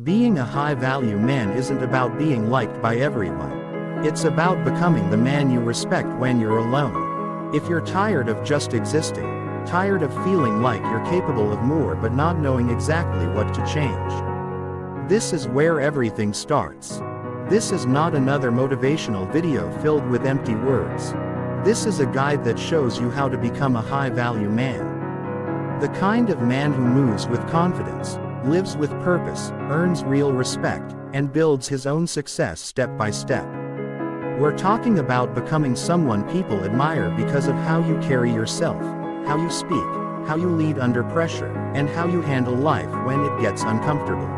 Being a high-value man isn't about being liked by everyone. It's about becoming the man you respect when you're alone. If you're tired of just existing, tired of feeling like you're capable of more but not knowing exactly what to change, this is where everything starts. This is not another motivational video filled with empty words. This is a guide that shows you how to become a high-value man. The kind of man who moves with confidence, lives with purpose, earns real respect, and builds his own success step by step. We're talking about becoming someone people admire because of how you carry yourself, how you speak, how you lead under pressure, and how you handle life when it gets uncomfortable.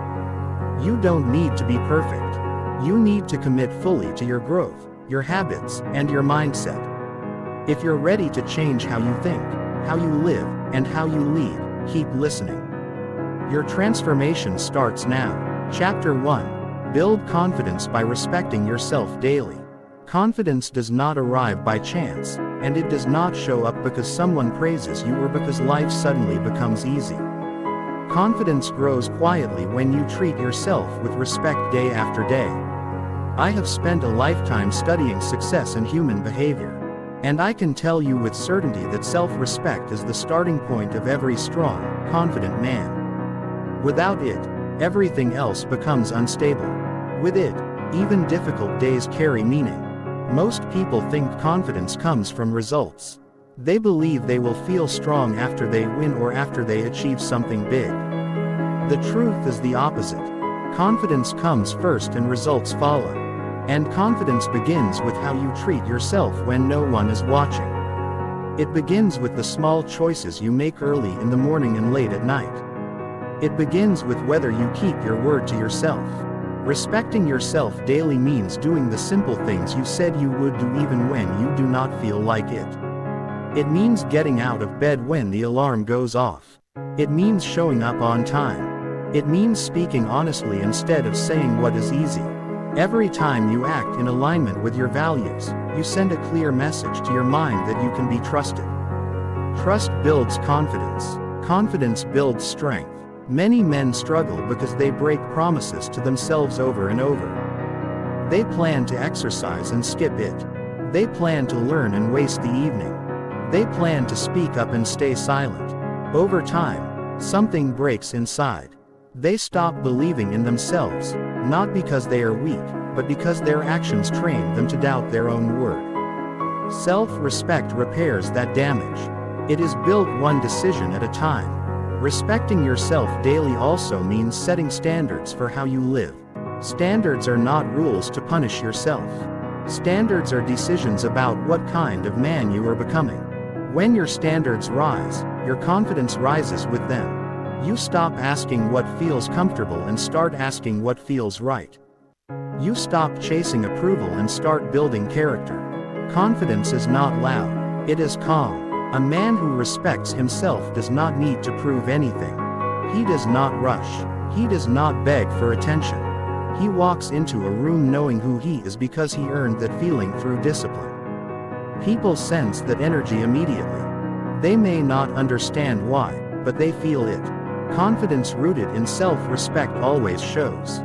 You don't need to be perfect. You need to commit fully to your growth, your habits, and your mindset. If you're ready to change how you think, how you live, and how you lead, keep listening. Your transformation starts now. Chapter 1. Build confidence by respecting yourself daily. Confidence does not arrive by chance, and it does not show up because someone praises you or because life suddenly becomes easy. Confidence grows quietly when you treat yourself with respect day after day. I have spent a lifetime studying success and human behavior, and I can tell you with certainty that self-respect is the starting point of every strong, confident man. Without it, everything else becomes unstable. With it, even difficult days carry meaning. Most people think confidence comes from results. They believe they will feel strong after they win or after they achieve something big. The truth is the opposite. Confidence comes first and results follow. And confidence begins with how you treat yourself when no one is watching. It begins with the small choices you make early in the morning and late at night. It begins with whether you keep your word to yourself. Respecting yourself daily means doing the simple things you said you would do even when you do not feel like it. It means getting out of bed when the alarm goes off. It means showing up on time. It means speaking honestly instead of saying what is easy. Every time you act in alignment with your values, you send a clear message to your mind that you can be trusted. Trust builds confidence. Confidence builds strength. Many men struggle because they break promises to themselves over and over. They plan to exercise and skip it. They plan to learn and waste the evening. They plan to speak up and stay silent. Over time, something breaks inside. They stop believing in themselves, not because they are weak, but because their actions train them to doubt their own word. Self-respect repairs that damage. It is built one decision at a time. Respecting yourself daily also means setting standards for how you live. Standards are not rules to punish yourself. Standards are decisions about what kind of man you are becoming. When your standards rise, your confidence rises with them. You stop asking what feels comfortable and start asking what feels right. You stop chasing approval and start building character. Confidence is not loud, it is calm. A man who respects himself does not need to prove anything. He does not rush. He does not beg for attention. He walks into a room knowing who he is because he earned that feeling through discipline. People sense that energy immediately. They may not understand why, but they feel it. Confidence rooted in self-respect always shows.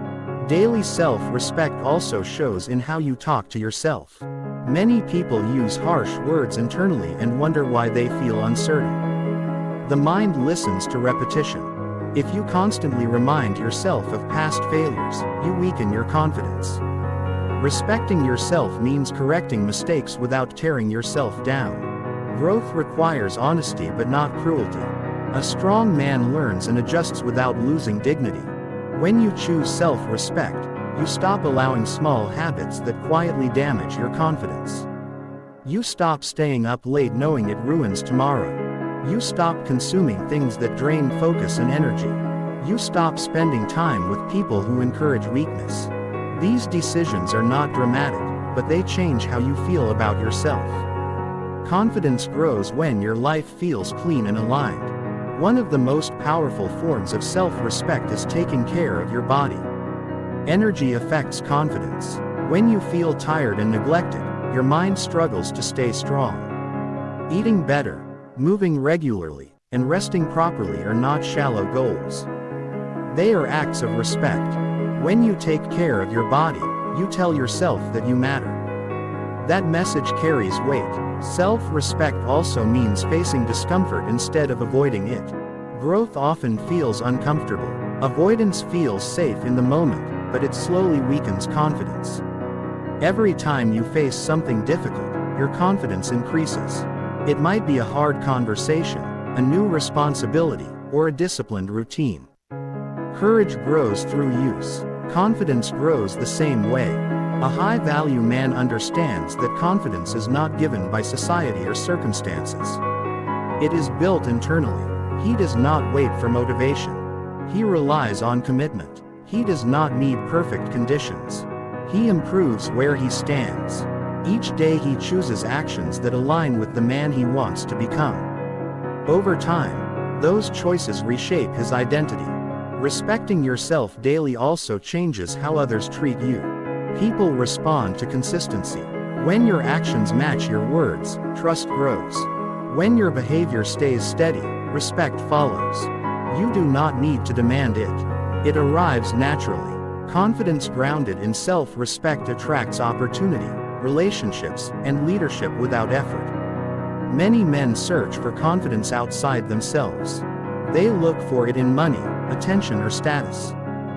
Daily self-respect also shows in how you talk to yourself. Many people use harsh words internally and wonder why they feel uncertain. The mind listens to repetition. If you constantly remind yourself of past failures, you weaken your confidence. Respecting yourself means correcting mistakes without tearing yourself down. Growth requires honesty but not cruelty. A strong man learns and adjusts without losing dignity. When you choose self-respect, you stop allowing small habits that quietly damage your confidence. You stop staying up late knowing it ruins tomorrow. You stop consuming things that drain focus and energy. You stop spending time with people who encourage weakness. These decisions are not dramatic, but they change how you feel about yourself. Confidence grows when your life feels clean and aligned. One of the most powerful forms of self-respect is taking care of your body. Energy affects confidence. When you feel tired and neglected, your mind struggles to stay strong. Eating better, moving regularly, and resting properly are not shallow goals. They are acts of respect. When you take care of your body, you tell yourself that you matter. That message carries weight. Self-respect also means facing discomfort instead of avoiding it. Growth often feels uncomfortable. Avoidance feels safe in the moment, but it slowly weakens confidence. Every time you face something difficult, your confidence increases. It might be a hard conversation, a new responsibility, or a disciplined routine. Courage grows through use. Confidence grows the same way. A high-value man understands that confidence is not given by society or circumstances. It is built internally. He does not wait for motivation. He relies on commitment. He does not need perfect conditions. He improves where he stands. Each day he chooses actions that align with the man he wants to become. Over time, those choices reshape his identity. Respecting yourself daily also changes how others treat you. People respond to consistency. When your actions match your words, trust grows. When your behavior stays steady, respect follows. You do not need to demand it. It arrives naturally. Confidence grounded in self-respect attracts opportunity, relationships, and leadership without effort. Many men search for confidence outside themselves. They look for it in money, attention, or status.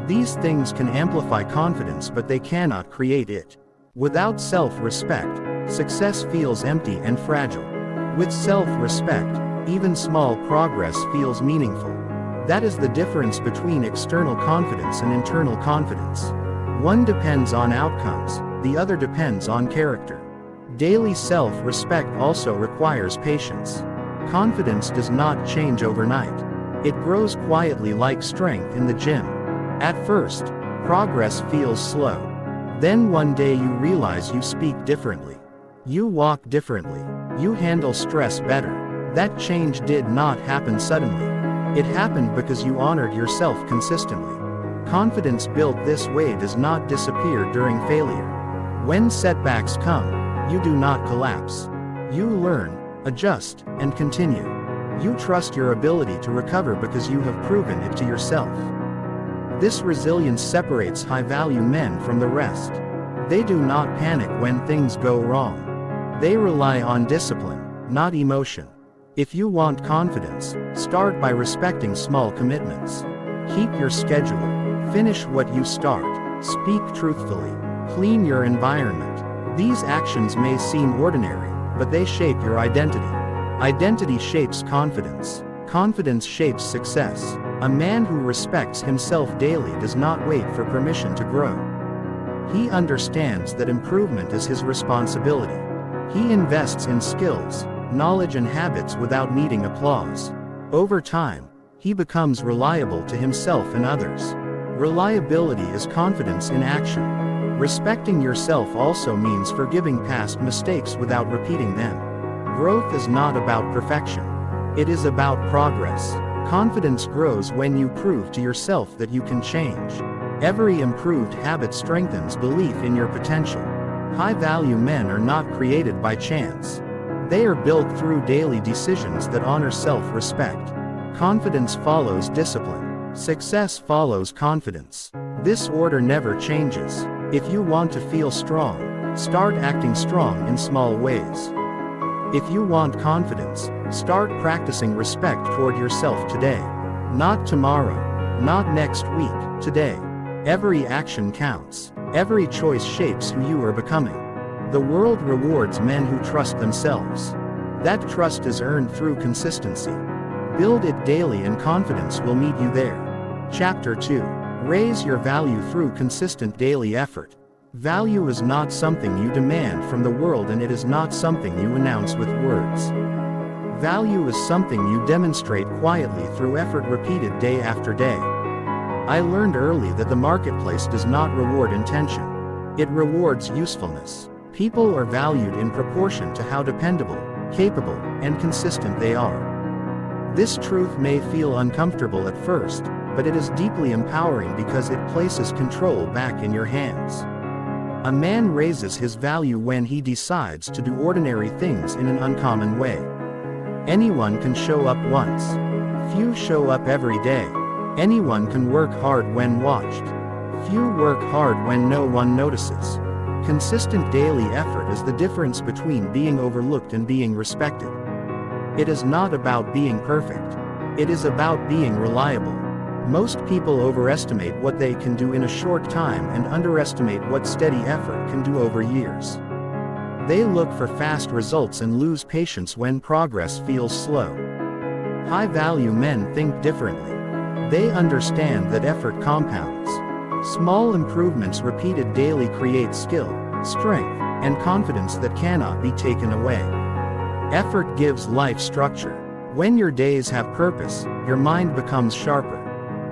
These things can amplify confidence, but they cannot create it. Without self-respect, success feels empty and fragile. With self-respect, even small progress feels meaningful. That is the difference between external confidence and internal confidence. One depends on outcomes, the other depends on character. Daily self-respect also requires patience. Confidence does not change overnight. It grows quietly like strength in the gym. At first, progress feels slow. Then one day you realize you speak differently. You walk differently. You handle stress better. That change did not happen suddenly. It happened because you honored yourself consistently. Confidence built this way does not disappear during failure. When setbacks come, you do not collapse. You learn, adjust, and continue. You trust your ability to recover because you have proven it to yourself. This resilience separates high-value men from the rest. They do not panic when things go wrong. They rely on discipline, not emotion. If you want confidence, start by respecting small commitments. Keep your schedule. Finish what you start. Speak truthfully. Clean your environment. These actions may seem ordinary, but they shape your identity. Identity shapes confidence. Confidence shapes success. A man who respects himself daily does not wait for permission to grow. He understands that improvement is his responsibility. He invests in skills, knowledge, and habits without needing applause. Over time, he becomes reliable to himself and others. Reliability is confidence in action. Respecting yourself also means forgiving past mistakes without repeating them. Growth is not about perfection. It is about progress. Confidence grows when you prove to yourself that you can change. Every improved habit strengthens belief in your potential. High-value men are not created by chance. They are built through daily decisions that honor self-respect. Confidence follows discipline. Success follows confidence. This order never changes. If you want to feel strong, start acting strong in small ways. If you want confidence, start practicing respect toward yourself today. Not tomorrow, not next week, today. Every action counts. Every choice shapes who you are becoming. The world rewards men who trust themselves. That trust is earned through consistency. Build it daily and confidence will meet you there. Chapter 2. Raise your value through consistent daily effort. Value is not something you demand from the world, and it is not something you announce with words. Value is something you demonstrate quietly through effort repeated day after day. I learned early that the marketplace does not reward intention. It rewards usefulness. People are valued in proportion to how dependable, capable, and consistent they are. This truth may feel uncomfortable at first, but it is deeply empowering because it places control back in your hands. A man raises his value when he decides to do ordinary things in an uncommon way. Anyone can show up once. Few show up every day. Anyone can work hard when watched. Few work hard when no one notices. Consistent daily effort is the difference between being overlooked and being respected. It is not about being perfect. It is about being reliable. Most people overestimate what they can do in a short time and underestimate what steady effort can do over years. They look for fast results and lose patience when progress feels slow. High-value men think differently. They understand that effort compounds. Small improvements repeated daily create skill, strength, and confidence that cannot be taken away. Effort gives life structure. When your days have purpose, your mind becomes sharper.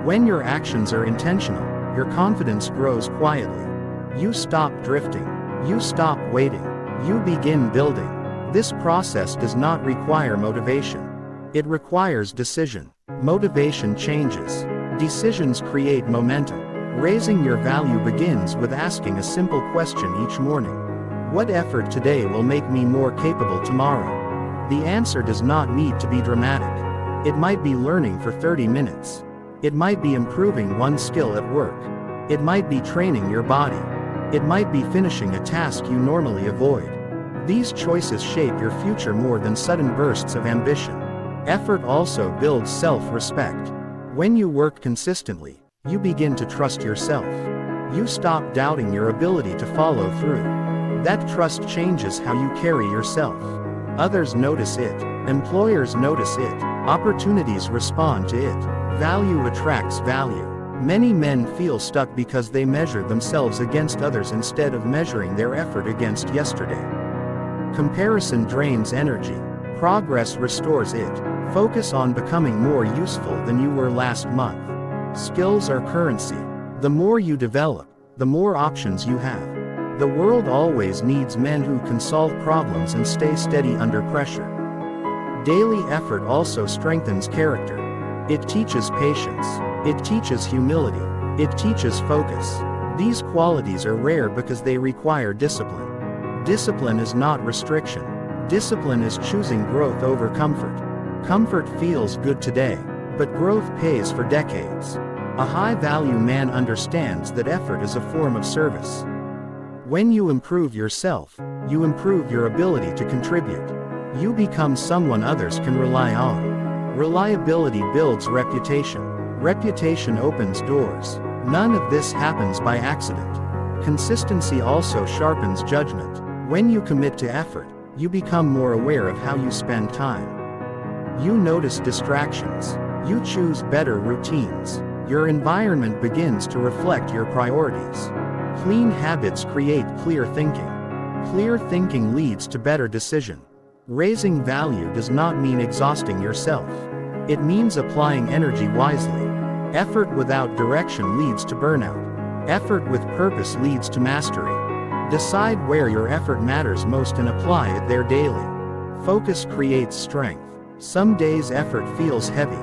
When your actions are intentional, your confidence grows quietly. You stop drifting. You stop waiting. You begin building. This process does not require motivation. It requires decision. Motivation changes. Decisions create momentum. Raising your value begins with asking a simple question each morning. What effort today will make me more capable tomorrow? The answer does not need to be dramatic. It might be learning for 30 minutes. It might be improving one skill at work. It might be training your body. It might be finishing a task you normally avoid. These choices shape your future more than sudden bursts of ambition. Effort also builds self-respect. When you work consistently, you begin to trust yourself. You stop doubting your ability to follow through. That trust changes how you carry yourself. Others notice it. Employers notice it. Opportunities respond to it. Value attracts value. Many men feel stuck because they measure themselves against others instead of measuring their effort against yesterday. Comparison drains energy. Progress restores it. Focus on becoming more useful than you were last month. Skills are currency. The more you develop, the more options you have. The world always needs men who can solve problems and stay steady under pressure. Daily effort also strengthens character. It teaches patience. It teaches humility. It teaches focus. These qualities are rare because they require discipline. Discipline is not restriction. Discipline is choosing growth over comfort. Comfort feels good today, but growth pays for decades. A high-value man understands that effort is a form of service. When you improve yourself, you improve your ability to contribute. You become someone others can rely on. Reliability builds reputation. Reputation opens doors. None of this happens by accident. Consistency also sharpens judgment. When you commit to effort, you become more aware of how you spend time. You notice distractions. You choose better routines. Your environment begins to reflect your priorities. Clean habits create clear thinking. Clear thinking leads to better decision. Raising value does not mean exhausting yourself. It means applying energy wisely. Effort without direction leads to burnout. Effort with purpose leads to mastery. Decide where your effort matters most and apply it there daily. Focus creates strength. Some days effort feels heavy.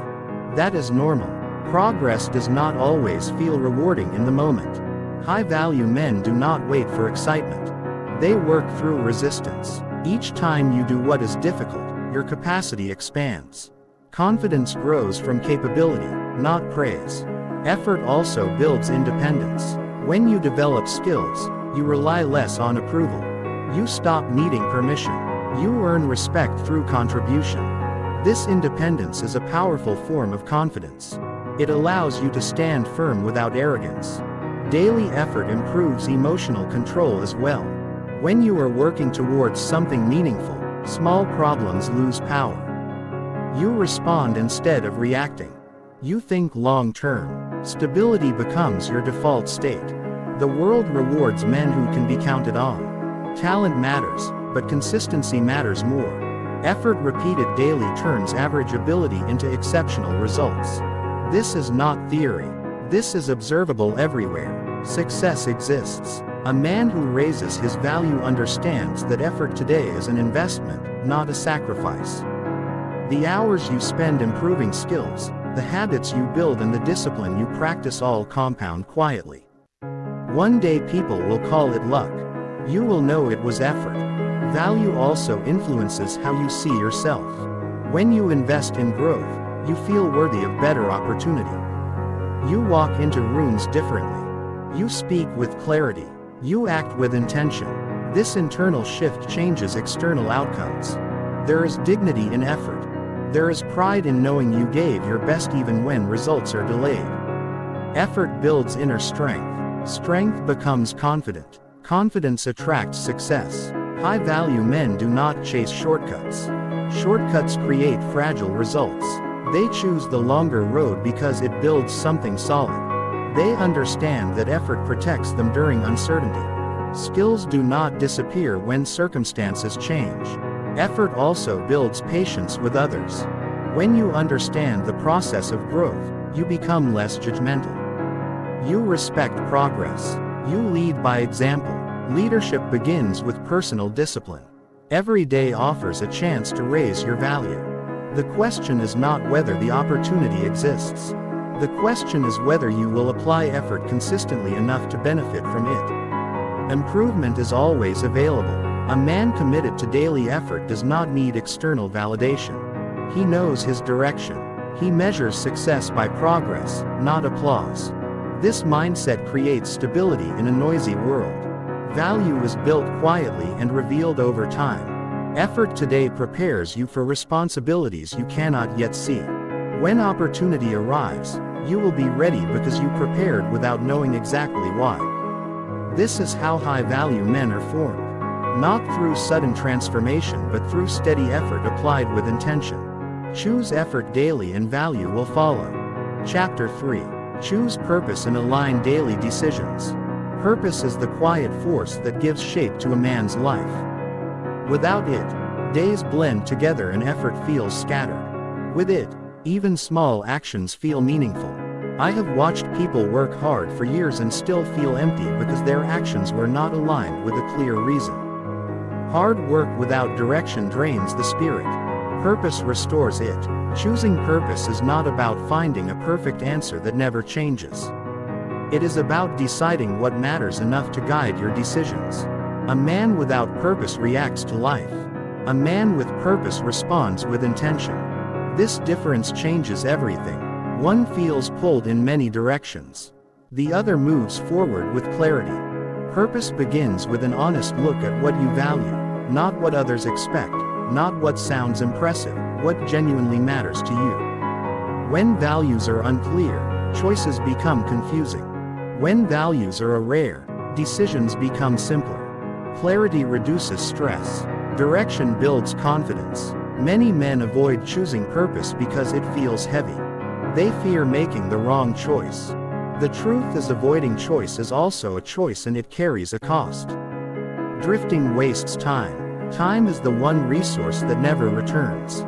That is normal. Progress does not always feel rewarding in the moment. High-value men do not wait for excitement. They work through resistance. Each time you do what is difficult, your capacity expands. Confidence grows from capability, not praise. Effort also builds independence. When you develop skills, you rely less on approval. You stop needing permission. You earn respect through contribution. This independence is a powerful form of confidence. It allows you to stand firm without arrogance. Daily effort improves emotional control as well. When you are working towards something meaningful, small problems lose power. You respond instead of reacting. You think long-term. Stability becomes your default state. The world rewards men who can be counted on. Talent matters, but consistency matters more. Effort repeated daily turns average ability into exceptional results. This is not theory. This is observable everywhere. Success exists. A man who raises his value understands that effort today is an investment, not a sacrifice. The hours you spend improving skills, the habits you build and the discipline you practice all compound quietly. One day people will call it luck. You will know it was effort. Value also influences how you see yourself. When you invest in growth, you feel worthy of better opportunity. You walk into rooms differently. You speak with clarity. You act with intention. This internal shift changes external outcomes. There is dignity in effort. There is pride in knowing you gave your best even when results are delayed. Effort builds inner strength. Strength becomes confident. Confidence attracts success. High-value men do not chase shortcuts. Shortcuts create fragile results. They choose the longer road because it builds something solid. They understand that effort protects them during uncertainty. Skills do not disappear when circumstances change. Effort also builds patience with others. When you understand the process of growth, you become less judgmental. You respect progress. You lead by example. Leadership begins with personal discipline. Every day offers a chance to raise your value. The question is not whether the opportunity exists. The question is whether you will apply effort consistently enough to benefit from it. Improvement is always available. A man committed to daily effort does not need external validation. He knows his direction. He measures success by progress, not applause. This mindset creates stability in a noisy world. Value is built quietly and revealed over time. Effort today prepares you for responsibilities you cannot yet see. When opportunity arrives, you will be ready because you prepared without knowing exactly why. This is how high-value men are formed. Not through sudden transformation but through steady effort applied with intention. Choose effort daily and value will follow. Chapter 3. Choose purpose and align daily decisions. Purpose is the quiet force that gives shape to a man's life. Without it, days blend together and effort feels scattered. With it, even small actions feel meaningful. I have watched people work hard for years and still feel empty because their actions were not aligned with a clear reason. Hard work without direction drains the spirit. Purpose restores it. Choosing purpose is not about finding a perfect answer that never changes. It is about deciding what matters enough to guide your decisions. A man without purpose reacts to life. A man with purpose responds with intention. This difference changes everything. One feels pulled in many directions. The other moves forward with clarity. Purpose begins with an honest look at what you value, not what others expect, not what sounds impressive, what genuinely matters to you. When values are unclear, choices become confusing. When values are rare, decisions become simpler. Clarity reduces stress. Direction builds confidence. Many men avoid choosing purpose because it feels heavy. They fear making the wrong choice. The truth is, avoiding choice is also a choice and it carries a cost. Drifting wastes time. Time is the one resource that never returns.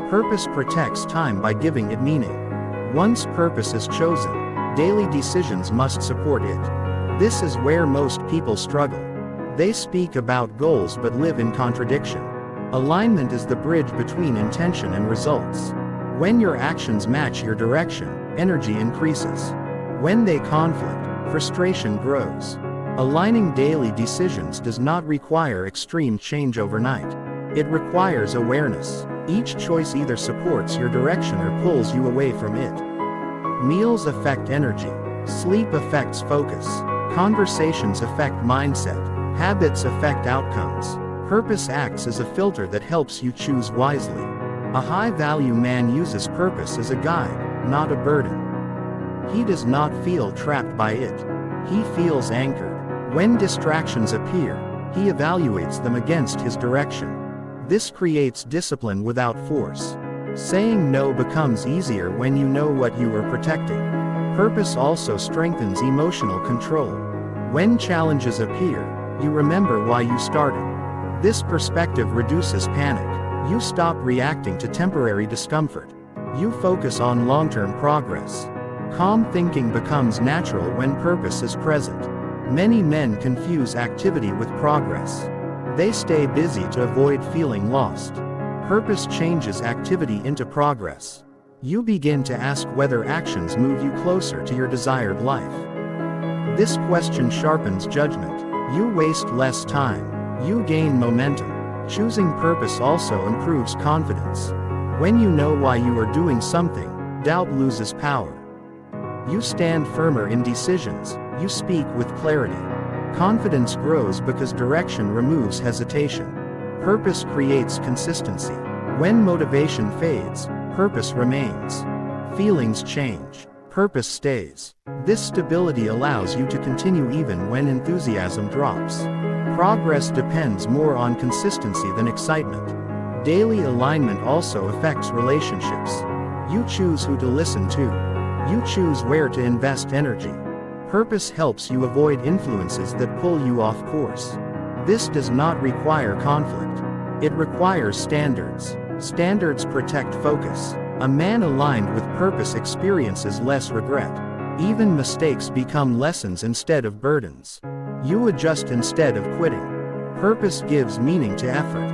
Purpose protects time by giving it meaning. Once purpose is chosen, daily decisions must support it. This is where most people struggle. They speak about goals but live in contradiction. Alignment is the bridge between intention and results. When your actions match your direction, energy increases. When they conflict, frustration grows. Aligning daily decisions does not require extreme change overnight. It requires awareness. Each choice either supports your direction or pulls you away from it. Meals affect energy. Sleep affects focus. Conversations affect mindset. Habits affect outcomes. Purpose acts as a filter that helps you choose wisely. A high-value man uses purpose as a guide, not a burden. He does not feel trapped by it. He feels anchored. When distractions appear, he evaluates them against his direction. This creates discipline without force. Saying no becomes easier when you know what you are protecting. Purpose also strengthens emotional control. When challenges appear, you remember why you started. This perspective reduces panic. You stop reacting to temporary discomfort. You focus on long-term progress. Calm thinking becomes natural when purpose is present. Many men confuse activity with progress. They stay busy to avoid feeling lost. Purpose changes activity into progress. You begin to ask whether actions move you closer to your desired life. This question sharpens judgment. You waste less time. You gain momentum. Choosing purpose also improves confidence. When you know why you are doing something, doubt loses power. You stand firmer in decisions, you speak with clarity. Confidence grows because direction removes hesitation. Purpose creates consistency. When motivation fades, purpose remains. Feelings change, purpose stays. This stability allows you to continue even when enthusiasm drops. Progress depends more on consistency than excitement. Daily alignment also affects relationships. You choose who to listen to. You choose where to invest energy. Purpose helps you avoid influences that pull you off course. This does not require conflict. It requires standards. Standards protect focus. A man aligned with purpose experiences less regret. Even mistakes become lessons instead of burdens. You adjust instead of quitting. Purpose gives meaning to effort.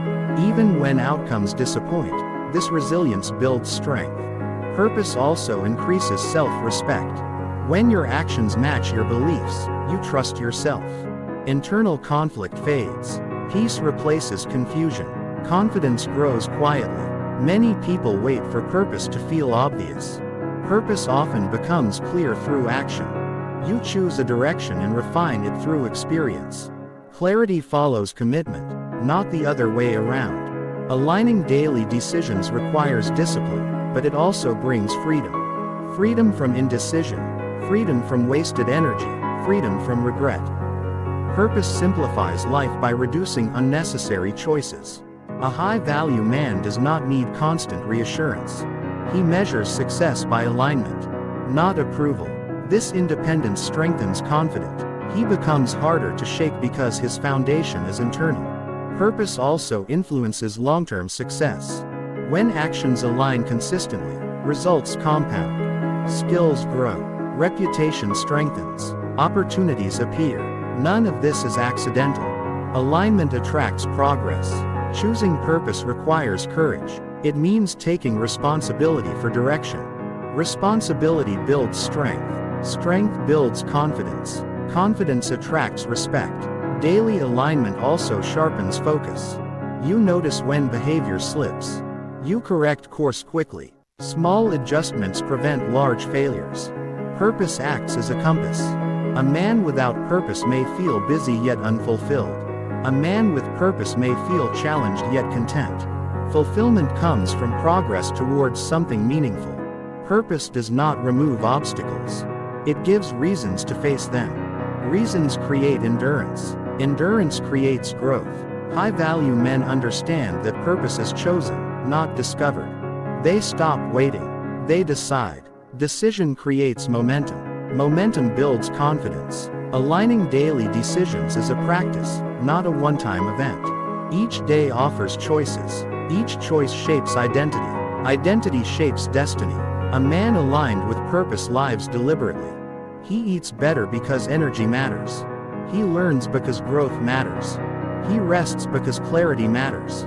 Even when outcomes disappoint, this resilience builds strength. Purpose also increases self-respect. When your actions match your beliefs, you trust yourself. Internal conflict fades. Peace replaces confusion. Confidence grows quietly. Many people wait for purpose to feel obvious. Purpose often becomes clear through action. You choose a direction and refine it through experience. Clarity follows commitment, not the other way around. Aligning daily decisions requires discipline, but it also brings freedom. Freedom from indecision, freedom from wasted energy, freedom from regret. Purpose simplifies life by reducing unnecessary choices. A high-value man does not need constant reassurance. He measures success by alignment, not approval. This independence strengthens confidence. He becomes harder to shake because his foundation is internal. Purpose also influences long-term success. When actions align consistently, results compound. Skills grow. Reputation strengthens. Opportunities appear. None of this is accidental. Alignment attracts progress. Choosing purpose requires courage. It means taking responsibility for direction. Responsibility builds strength. Strength builds confidence. Confidence attracts respect. Daily alignment also sharpens focus. You notice when behavior slips. You correct course quickly. Small adjustments prevent large failures. Purpose acts as a compass. A man without purpose may feel busy yet unfulfilled. A man with purpose may feel challenged yet content. Fulfillment comes from progress towards something meaningful. Purpose does not remove obstacles. It gives reasons to face them. Reasons create endurance. Endurance creates growth. High-value men understand that purpose is chosen, not discovered. They stop waiting. They decide. Decision creates momentum. Momentum builds confidence. Aligning daily decisions is a practice, not a one-time event. Each day offers choices. Each choice shapes identity. Identity shapes destiny. A man aligned with purpose lives deliberately. He eats better because energy matters. He learns because growth matters. He rests because clarity matters.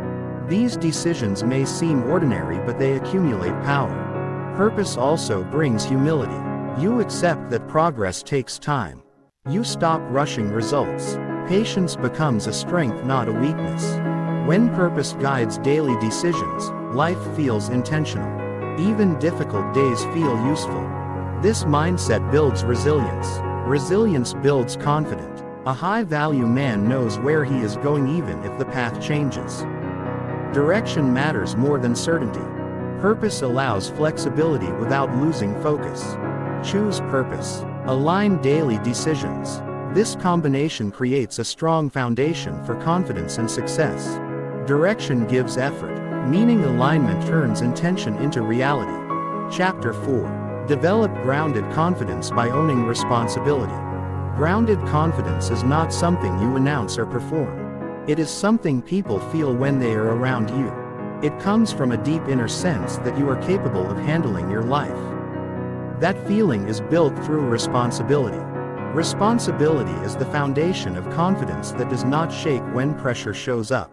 These decisions may seem ordinary, but they accumulate power. Purpose also brings humility. You accept that progress takes time. You stop rushing results. Patience becomes a strength, not a weakness. When purpose guides daily decisions, life feels intentional. Even difficult days feel useful. This mindset builds resilience. Resilience builds confidence. A high-value man knows where he is going even if the path changes. Direction matters more than certainty. Purpose allows flexibility without losing focus. Choose purpose. Align daily decisions. This combination creates a strong foundation for confidence and success. Direction gives effort. Meaning alignment turns intention into reality. Chapter 4. Develop grounded confidence by owning responsibility. Grounded confidence is not something you announce or perform. It is something people feel when they are around you. It comes from a deep inner sense that you are capable of handling your life. That feeling is built through responsibility. Responsibility is the foundation of confidence that does not shake when pressure shows up.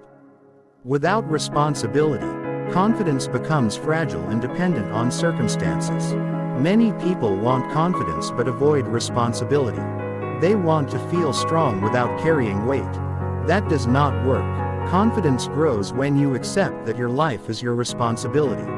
Without responsibility, confidence becomes fragile and dependent on circumstances. Many people want confidence but avoid responsibility. They want to feel strong without carrying weight. That does not work. Confidence grows when you accept that your life is your responsibility.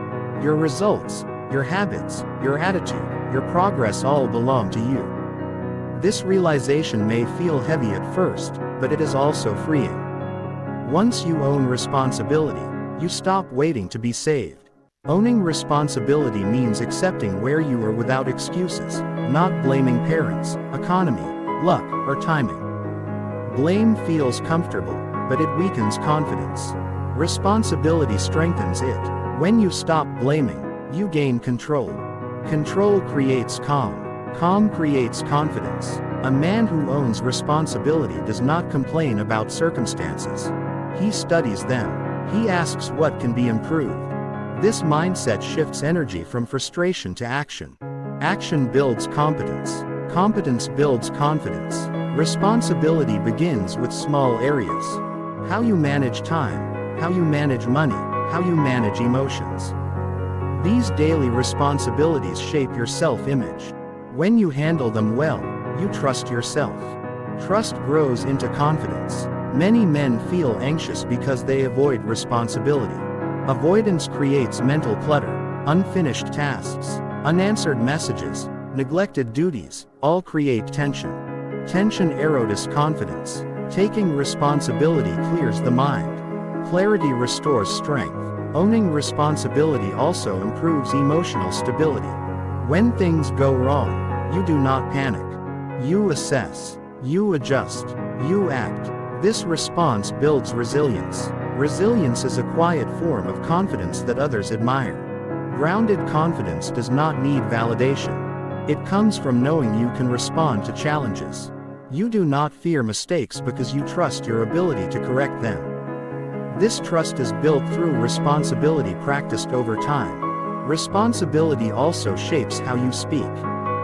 Your results, your habits, your attitude, your progress all belong to you. This realization may feel heavy at first, but it is also freeing. Once you own responsibility, you stop waiting to be saved. Owning responsibility means accepting where you are without excuses, not blaming parents, economy, luck, or timing. Blame feels comfortable, but it weakens confidence. Responsibility strengthens it. When you stop blaming, you gain control. Control creates calm. Calm creates confidence. A man who owns responsibility does not complain about circumstances. He studies them. He asks what can be improved. This mindset shifts energy from frustration to action. Action builds competence. Competence builds confidence. Responsibility begins with small areas. How you manage time, how you manage money, how you manage emotions. These daily responsibilities shape your self-image. When you handle them well, you trust yourself. Trust grows into confidence. Many men feel anxious because they avoid responsibility. Avoidance creates mental clutter. Unfinished tasks, unanswered messages, neglected duties, all create tension. Tension erodes confidence. Taking responsibility clears the mind. Clarity restores strength. Owning responsibility also improves emotional stability. When things go wrong, you do not panic. You assess. You adjust. You act. This response builds resilience. Resilience is a quiet form of confidence that others admire. Grounded confidence does not need validation. It comes from knowing you can respond to challenges. You do not fear mistakes because you trust your ability to correct them. This trust is built through responsibility practiced over time. Responsibility also shapes how you speak.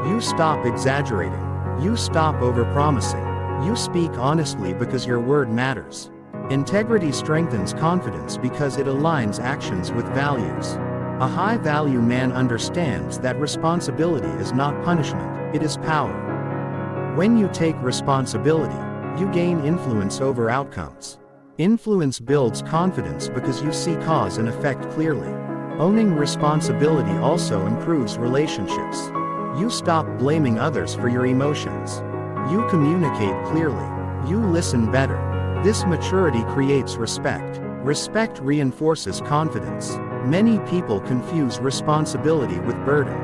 You stop exaggerating. You stop overpromising. You speak honestly because your word matters. Integrity strengthens confidence because it aligns actions with values. A high-value man understands that responsibility is not punishment, it is power. When you take responsibility, you gain influence over outcomes. Influence builds confidence because you see cause and effect clearly. Owning responsibility also improves relationships. You stop blaming others for your emotions. You communicate clearly. You listen better. This maturity creates respect. Respect reinforces confidence. Many people confuse responsibility with burden.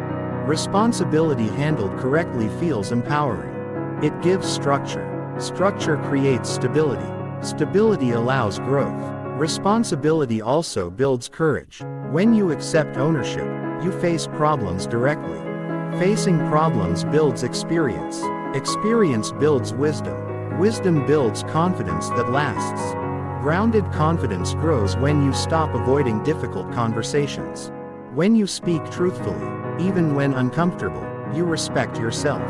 Responsibility handled correctly feels empowering. It gives structure. Structure creates stability. Stability allows growth. Responsibility also builds courage. When you accept ownership, you face problems directly. Facing problems builds experience. Experience builds wisdom. Wisdom builds confidence that lasts. Grounded confidence grows when you stop avoiding difficult conversations. When you speak truthfully, even when uncomfortable, you respect yourself.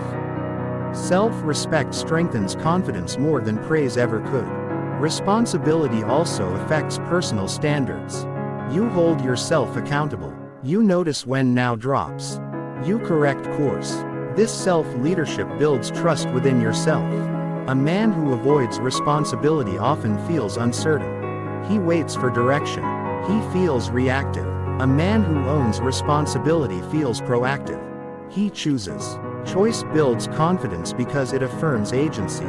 Self-respect strengthens confidence more than praise ever could. Responsibility also affects personal standards. You hold yourself accountable. You notice when now drops. You correct course. This self-leadership builds trust within yourself. A man who avoids responsibility often feels uncertain. He waits for direction. He feels reactive. A man who owns responsibility feels proactive. He chooses. Choice builds confidence because it affirms agency.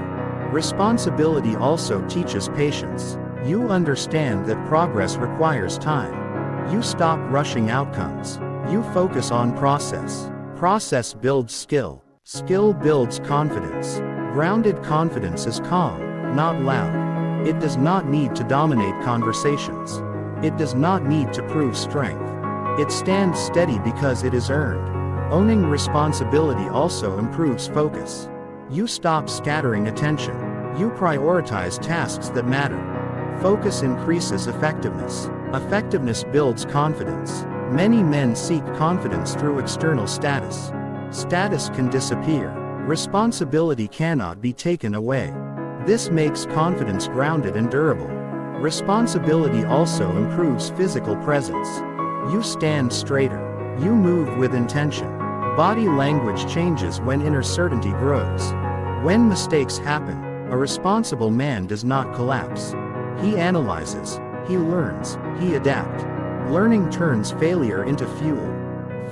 Responsibility also teaches patience. You understand that progress requires time. You stop rushing outcomes. You focus on process. Process builds skill. Skill builds confidence. Grounded confidence is calm, not loud. It does not need to dominate conversations. It does not need to prove strength. It stands steady because it is earned. Owning responsibility also improves focus. You stop scattering attention. You prioritize tasks that matter. Focus increases effectiveness. Effectiveness builds confidence. Many men seek confidence through external status. Status can disappear. Responsibility cannot be taken away. This makes confidence grounded and durable. Responsibility also improves physical presence. You stand straighter. You move with intention. Body language changes when inner certainty grows. When mistakes happen, a responsible man does not collapse. He analyzes, he learns, he adapts. Learning turns failure into fuel.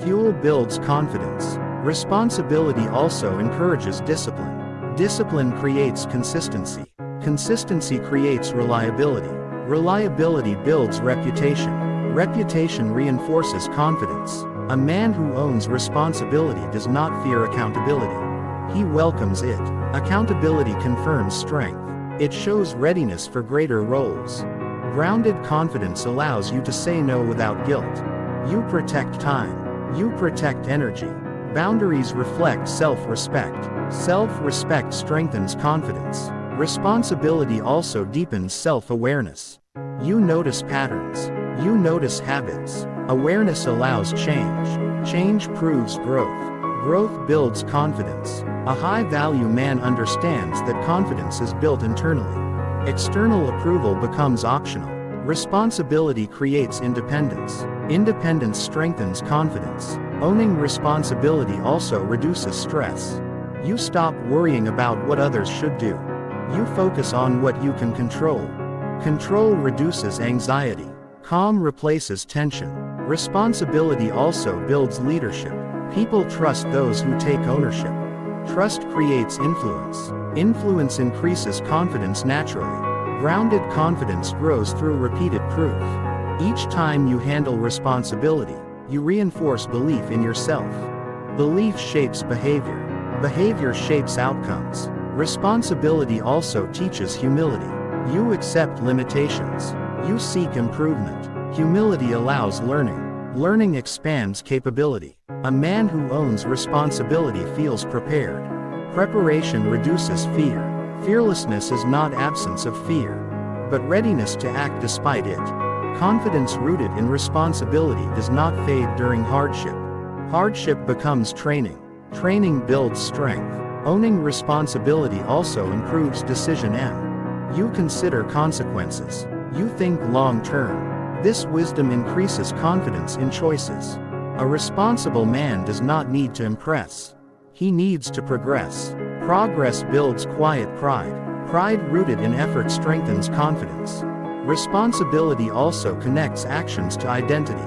Fuel builds confidence. Responsibility also encourages discipline. Discipline creates consistency. Consistency creates reliability. Reliability builds reputation. Reputation reinforces confidence. A man who owns responsibility does not fear accountability. He welcomes it. Accountability confirms strength. It shows readiness for greater roles. Grounded confidence allows you to say no without guilt. You protect time. You protect energy. Boundaries reflect self-respect. Self-respect strengthens confidence. Responsibility also deepens self-awareness. You notice patterns. You notice habits. Awareness allows change. Change proves growth. Growth builds confidence. A high-value man understands that confidence is built internally. External approval becomes optional. Responsibility creates independence. Independence strengthens confidence. Owning responsibility also reduces stress. You stop worrying about what others should do. You focus on what you can control. Control reduces anxiety. Calm replaces tension. Responsibility also builds leadership. People trust those who take ownership. Trust creates influence. Influence increases confidence naturally. Grounded confidence grows through repeated proof. Each time you handle responsibility, you reinforce belief in yourself. Belief shapes behavior. Behavior shapes outcomes. Responsibility also teaches humility. You accept limitations. You seek improvement. Humility allows learning. Learning expands capability. A man who owns responsibility feels prepared. Preparation reduces fear. Fearlessness is not absence of fear, but readiness to act despite it. Confidence rooted in responsibility does not fade during hardship. Hardship becomes training. Training builds strength. Owning responsibility also improves decision M. You consider consequences. You think long term. This wisdom increases confidence in choices. A responsible man does not need to impress. He needs to progress. Progress builds quiet pride. Pride rooted in effort strengthens confidence. Responsibility also connects actions to identity.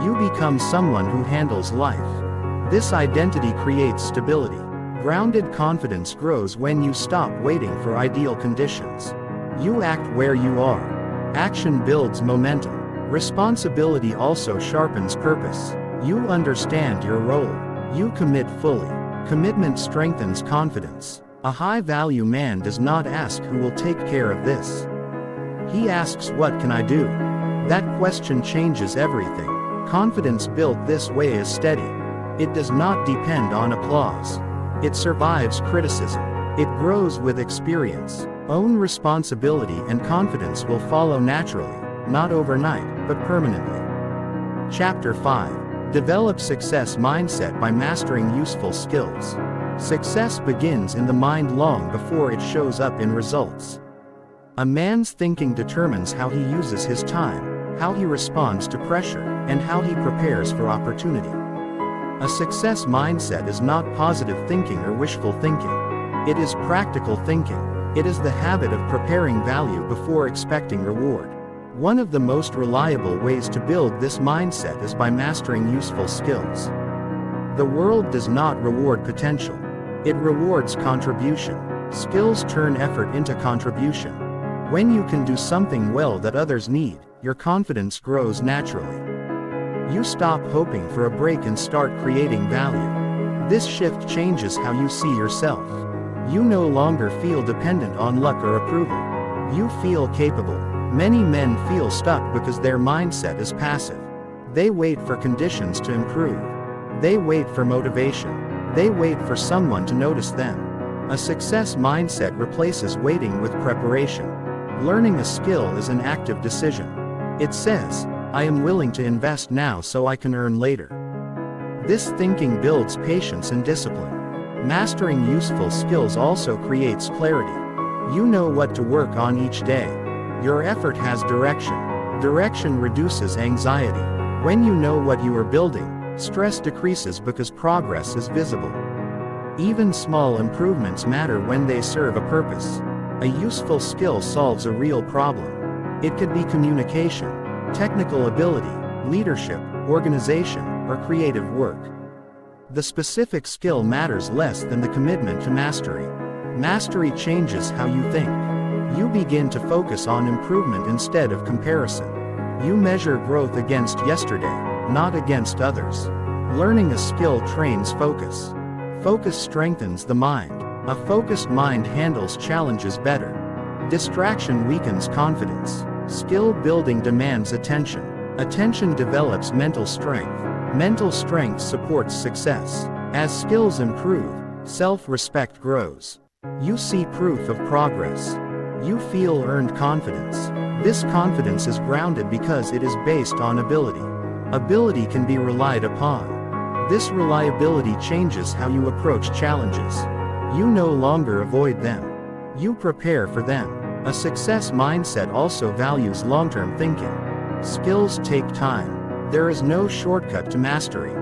You become someone who handles life. This identity creates stability. Grounded confidence grows when you stop waiting for ideal conditions. You act where you are. Action builds momentum. Responsibility also sharpens purpose. You understand your role. You commit fully. Commitment strengthens confidence. A high-value man does not ask who will take care of this. He asks, what can I do? That question changes everything. Confidence built this way is steady. It does not depend on applause. It survives criticism. It grows with experience. Own responsibility and confidence will follow naturally, not overnight, but permanently. Chapter 5. Develop success mindset by mastering useful skills. Success begins in the mind long before it shows up in results. A man's thinking determines how he uses his time, how he responds to pressure, and how he prepares for opportunity. A success mindset is not positive thinking or wishful thinking. It is practical thinking. It is the habit of preparing value before expecting reward. One of the most reliable ways to build this mindset is by mastering useful skills. The world does not reward potential. It rewards contribution. Skills turn effort into contribution. When you can do something well that others need, your confidence grows naturally. You stop hoping for a break and start creating value. This shift changes how you see yourself. You no longer feel dependent on luck or approval. You feel capable. Many men feel stuck because their mindset is passive. They wait for conditions to improve. They wait for motivation. They wait for someone to notice them. A success mindset replaces waiting with preparation. Learning a skill is an active decision. It says, I am willing to invest now so I can earn later. This thinking builds patience and discipline. Mastering useful skills also creates clarity. You know what to work on each day. Your effort has direction. Direction reduces anxiety. When you know what you are building, stress decreases because progress is visible. Even small improvements matter when they serve a purpose. A useful skill solves a real problem. It could be communication, technical ability, leadership, organization, or creative work. The specific skill matters less than the commitment to mastery. Mastery changes how you think. You begin to focus on improvement instead of comparison. You measure growth against yesterday, not against others. Learning a skill trains focus. Focus strengthens the mind. A focused mind handles challenges better. Distraction weakens confidence. Skill building demands attention. Attention develops mental strength. Mental strength supports success. As skills improve, self-respect grows. You see proof of progress. You feel earned confidence. This confidence is grounded because it is based on ability. Ability can be relied upon. This reliability changes how you approach challenges. You no longer avoid them. You prepare for them. A success mindset also values long-term thinking. Skills take time. There is no shortcut to mastery.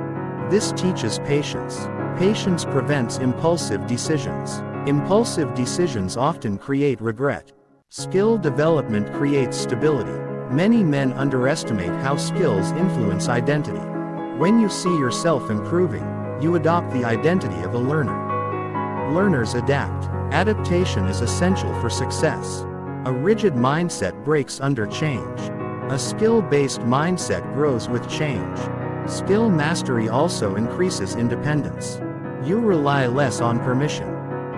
This teaches patience. Patience prevents impulsive decisions. Impulsive decisions often create regret. Skill development creates stability. Many men underestimate how skills influence identity. When you see yourself improving, you adopt the identity of a learner. Learners adapt. Adaptation is essential for success. A rigid mindset breaks under change. A skill-based mindset grows with change. Skill mastery also increases independence. You rely less on permission.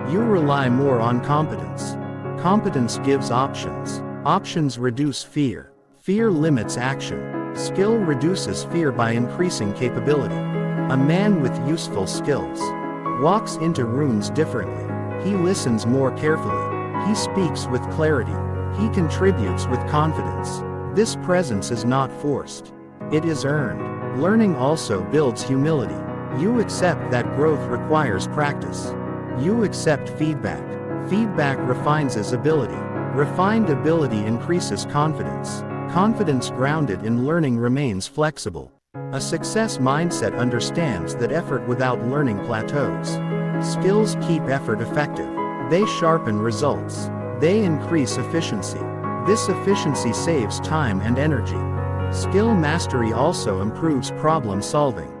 You rely more on competence. Competence gives options. Options reduce fear. Fear limits action. Skill reduces fear by increasing capability. A man with useful skills walks into rooms differently. He listens more carefully. He speaks with clarity. He contributes with confidence. This presence is not forced. It is earned. Learning also builds humility. You accept that growth requires practice. You accept feedback. Feedback refines ability. Refined ability increases confidence. Confidence grounded in learning remains flexible. A success mindset understands that effort without learning plateaus. Skills keep effort effective. They sharpen results. They increase efficiency. This efficiency saves time and energy. Skill mastery also improves problem solving.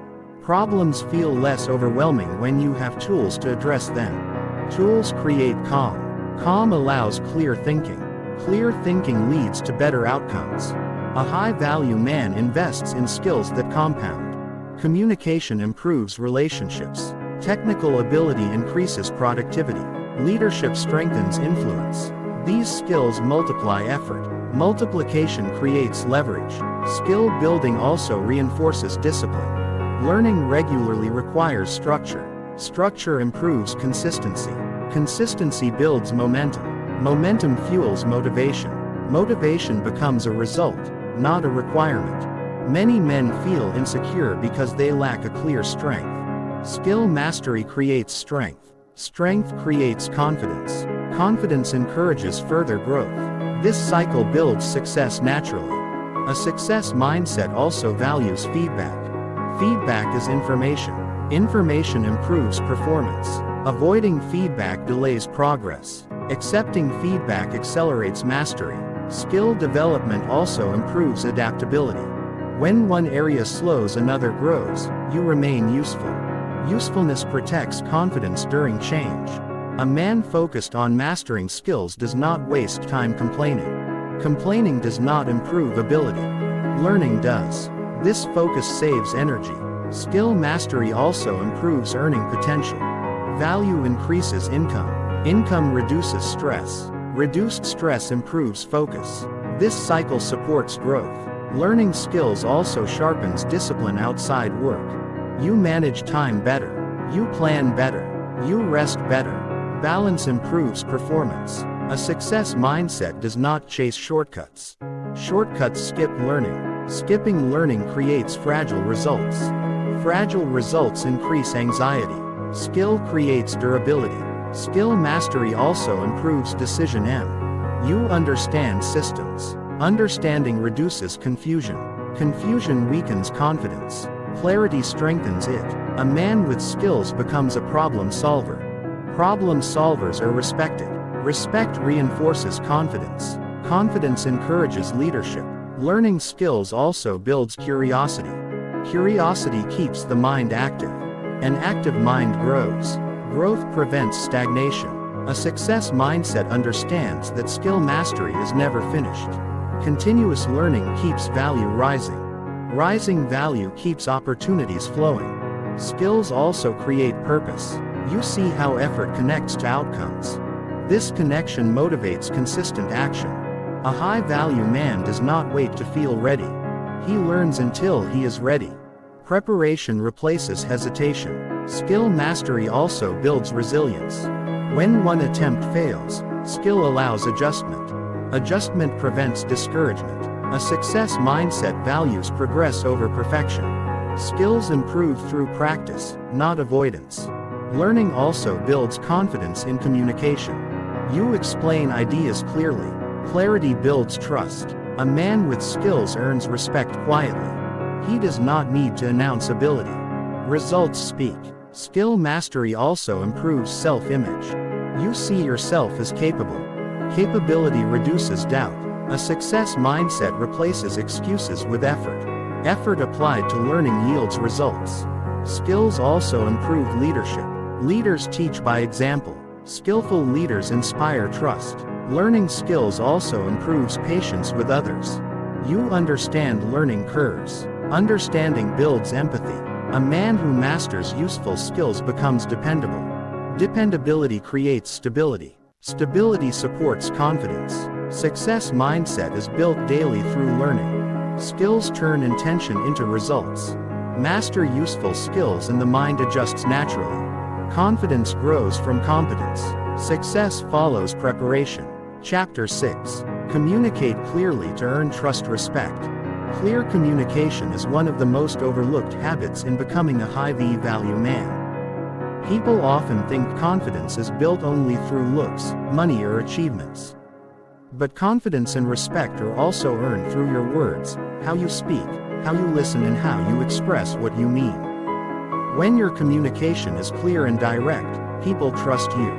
Problems feel less overwhelming when you have tools to address them. Tools create calm. Calm allows clear thinking. Clear thinking leads to better outcomes. A high-value man invests in skills that compound. Communication improves relationships. Technical ability increases productivity. Leadership strengthens influence. These skills multiply effort. Multiplication creates leverage. Skill building also reinforces discipline. Learning regularly requires structure. Structure improves consistency. Consistency builds momentum. Momentum fuels motivation. Motivation becomes a result, not a requirement. Many men feel insecure because they lack a clear strength. Skill mastery creates strength. Strength creates confidence. Confidence encourages further growth. This cycle builds success naturally. A success mindset also values feedback. Feedback is information. Information improves performance. Avoiding feedback delays progress. Accepting feedback accelerates mastery. Skill development also improves adaptability. When one area slows, another grows. You remain useful. Usefulness protects confidence during change. A man focused on mastering skills does not waste time complaining. Complaining does not improve ability. Learning does. This focus saves energy. Skill mastery also improves earning potential. Value increases income. Income reduces stress. Reduced stress improves focus. This cycle supports growth. Learning skills also sharpens discipline outside work. You manage time better. You plan better. You rest better. Balance improves performance. A success mindset does not chase shortcuts. Shortcuts skip learning. Skipping learning creates fragile results. Fragile results increase anxiety. Skill creates durability. Skill mastery also improves decision M. You understand systems. Understanding reduces confusion. Confusion weakens confidence. Clarity strengthens it. A man with skills becomes a problem solver. Problem solvers are respected. Respect reinforces confidence. Confidence encourages leadership. Learning skills also builds curiosity. Curiosity keeps the mind active. An active mind grows. Growth prevents stagnation. A success mindset understands that skill mastery is never finished. Continuous learning keeps value rising. Rising value keeps opportunities flowing. Skills also create purpose. You see how effort connects to outcomes. This connection motivates consistent action. A high-value man does not wait to feel ready. He learns until he is ready. Preparation replaces hesitation. Skill mastery also builds resilience. When one attempt fails, skill allows adjustment. Adjustment prevents discouragement. A success mindset values progress over perfection. Skills improve through practice, not avoidance. Learning also builds confidence in communication. You explain ideas clearly. Clarity builds trust. A man with skills earns respect quietly. He does not need to announce ability. Results speak. Skill mastery also improves self-image. You see yourself as capable. Capability reduces doubt. A success mindset replaces excuses with effort. Effort applied to learning yields results. Skills also improve leadership. Leaders teach by example. Skillful leaders inspire trust. Learning skills also improves patience with others. You understand learning curves. Understanding builds empathy. A man who masters useful skills becomes dependable. Dependability creates stability. Stability supports confidence. Success mindset is built daily through learning. Skills turn intention into results. Master useful skills and the mind adjusts naturally. Confidence grows from competence. Success follows preparation. Chapter 6. Communicate clearly to earn trust respect. Clear communication is one of the most overlooked habits in becoming a high-value man. People often think confidence is built only through looks, money or achievements. But confidence and respect are also earned through your words, how you speak, how you listen and how you express what you mean. When your communication is clear and direct, people trust you.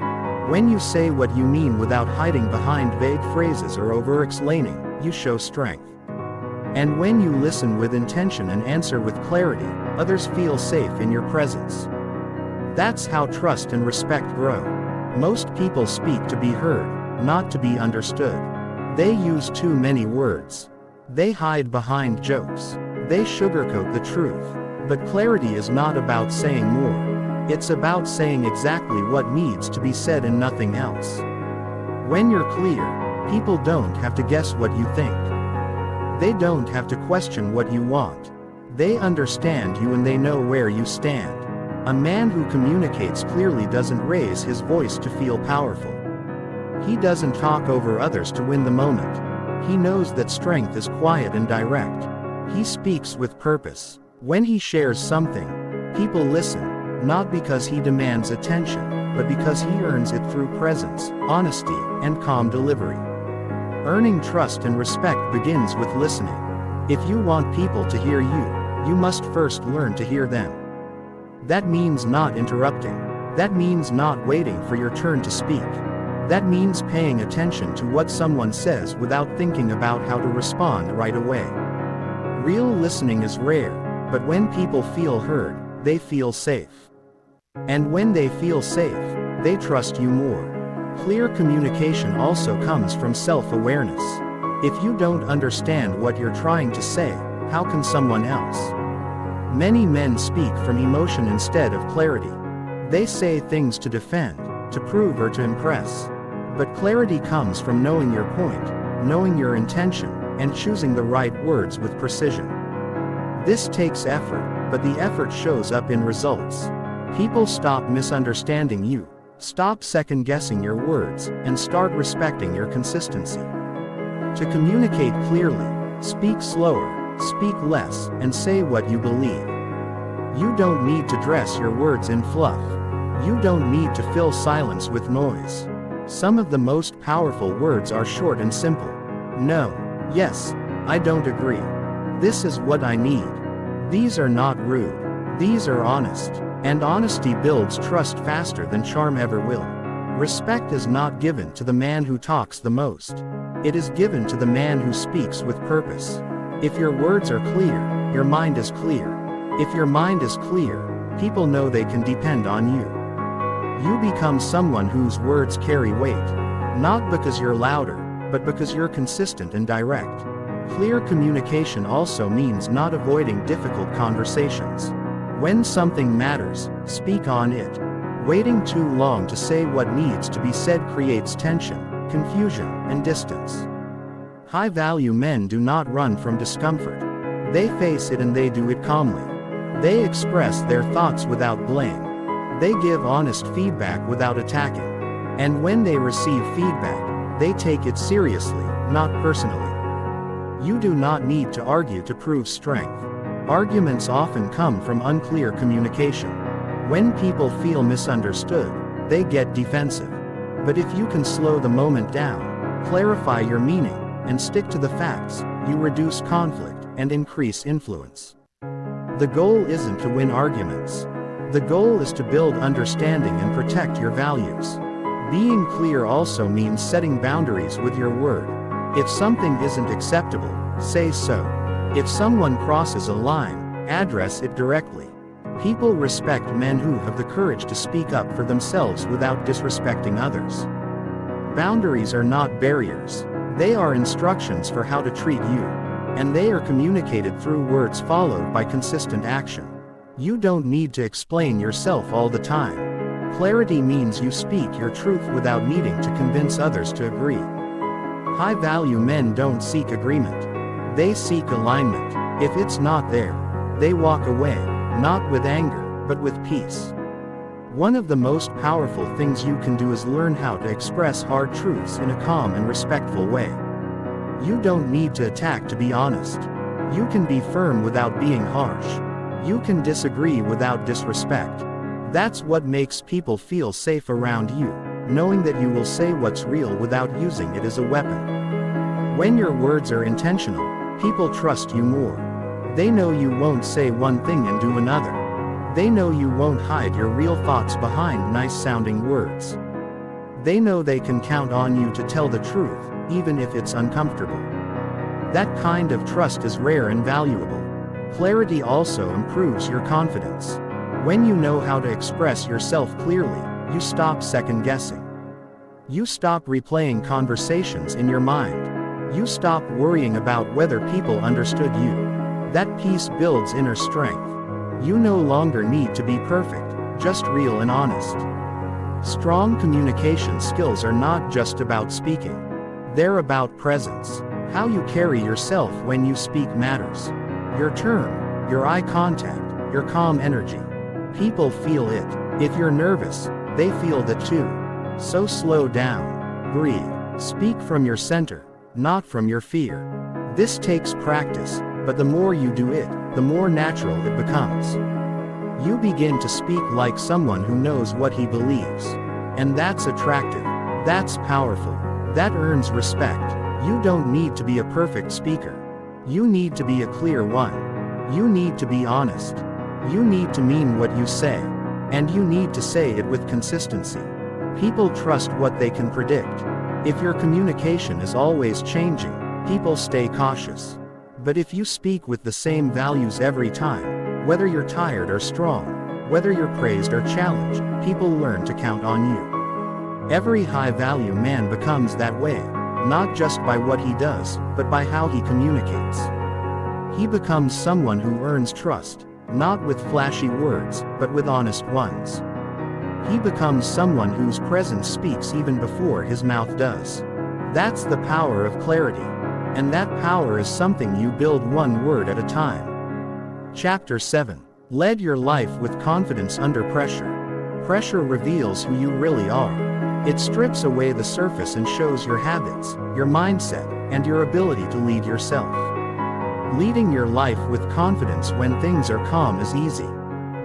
When you say what you mean without hiding behind vague phrases or over-explaining, you show strength. And when you listen with intention and answer with clarity, others feel safe in your presence. That's how trust and respect grow. Most people speak to be heard, not to be understood. They use too many words. They hide behind jokes. They sugarcoat the truth. But clarity is not about saying more. It's about saying exactly what needs to be said and nothing else. When you're clear, people don't have to guess what you think. They don't have to question what you want. They understand you and they know where you stand. A man who communicates clearly doesn't raise his voice to feel powerful. He doesn't talk over others to win the moment. He knows that strength is quiet and direct. He speaks with purpose. When he shares something, people listen, not because he demands attention, but because he earns it through presence, honesty, and calm delivery. Earning trust and respect begins with listening. If you want people to hear you, you must first learn to hear them. That means not interrupting. That means not waiting for your turn to speak. That means paying attention to what someone says without thinking about how to respond right away. Real listening is rare, but when people feel heard, they feel safe. And when they feel safe, they trust you more. Clear communication also comes from self-awareness. If you don't understand what you're trying to say, how can someone else? Many men speak from emotion instead of clarity. They say things to defend, to prove or to impress. But clarity comes from knowing your point, knowing your intention, and choosing the right words with precision. This takes effort, but the effort shows up in results. People stop misunderstanding you, stop second-guessing your words, and start respecting your consistency. To communicate clearly, speak slower, speak less, and say what you believe. You don't need to dress your words in fluff. You don't need to fill silence with noise. Some of the most powerful words are short and simple. No. Yes. I don't agree. This is what I need. These are not rude. These are honest. And honesty builds trust faster than charm ever will. Respect is not given to the man who talks the most. It is given to the man who speaks with purpose. If your words are clear, your mind is clear. If your mind is clear, People know they can depend on you. You become someone whose words carry weight. Not because you're louder, but because you're consistent and direct. Clear communication also means not avoiding difficult conversations. When something matters, speak on it. Waiting too long to say what needs to be said creates tension, confusion, and distance. High-value men do not run from discomfort. They face it and they do it calmly. They express their thoughts without blame. They give honest feedback without attacking. And when they receive feedback, they take it seriously, not personally. You do not need to argue to prove strength. Arguments often come from unclear communication. When people feel misunderstood, they get defensive. But if you can slow the moment down, clarify your meaning, and stick to the facts, you reduce conflict and increase influence. The goal isn't to win arguments. The goal is to build understanding and protect your values. Being clear also means setting boundaries with your word. If something isn't acceptable, say so. If someone crosses a line, address it directly. People respect men who have the courage to speak up for themselves without disrespecting others. Boundaries are not barriers. They are instructions for how to treat you. And they are communicated through words followed by consistent action. You don't need to explain yourself all the time. Clarity means you speak your truth without needing to convince others to agree. High-value men don't seek agreement. They seek alignment. If it's not there, they walk away, not with anger, but with peace. One of the most powerful things you can do is learn how to express hard truths in a calm and respectful way. You don't need to attack to be honest. You can be firm without being harsh. You can disagree without disrespect. That's what makes people feel safe around you, knowing that you will say what's real without using it as a weapon. When your words are intentional, people trust you more. They know you won't say one thing and do another. They know you won't hide your real thoughts behind nice-sounding words. They know they can count on you to tell the truth, even if it's uncomfortable. That kind of trust is rare and valuable. Clarity also improves your confidence. When you know how to express yourself clearly, you stop second-guessing. You stop replaying conversations in your mind. You stop worrying about whether people understood you. That peace builds inner strength. You no longer need to be perfect, just real and honest. Strong communication skills are not just about speaking. They're about presence. How you carry yourself when you speak matters. Your tone, your eye contact, your calm energy. People feel it. If you're nervous, they feel that too. So slow down. Breathe. Speak from your center, not from your fear. This takes practice, but the more you do it, the more natural it becomes. You begin to speak like someone who knows what he believes. And that's attractive. That's powerful. That earns respect. You don't need to be a perfect speaker. You need to be a clear one. You need to be honest. You need to mean what you say. And you need to say it with consistency. People trust what they can predict. If your communication is always changing, people stay cautious. But if you speak with the same values every time, whether you're tired or strong, whether you're praised or challenged, people learn to count on you. Every high-value man becomes that way, not just by what he does, but by how he communicates. He becomes someone who earns trust, not with flashy words, but with honest ones. He becomes someone whose presence speaks even before his mouth does. That's the power of clarity. And that power is something you build one word at a time. Chapter 7. Lead your life with confidence under pressure. Pressure reveals who you really are. It strips away the surface and shows your habits, your mindset, and your ability to lead yourself. Leading your life with confidence when things are calm is easy.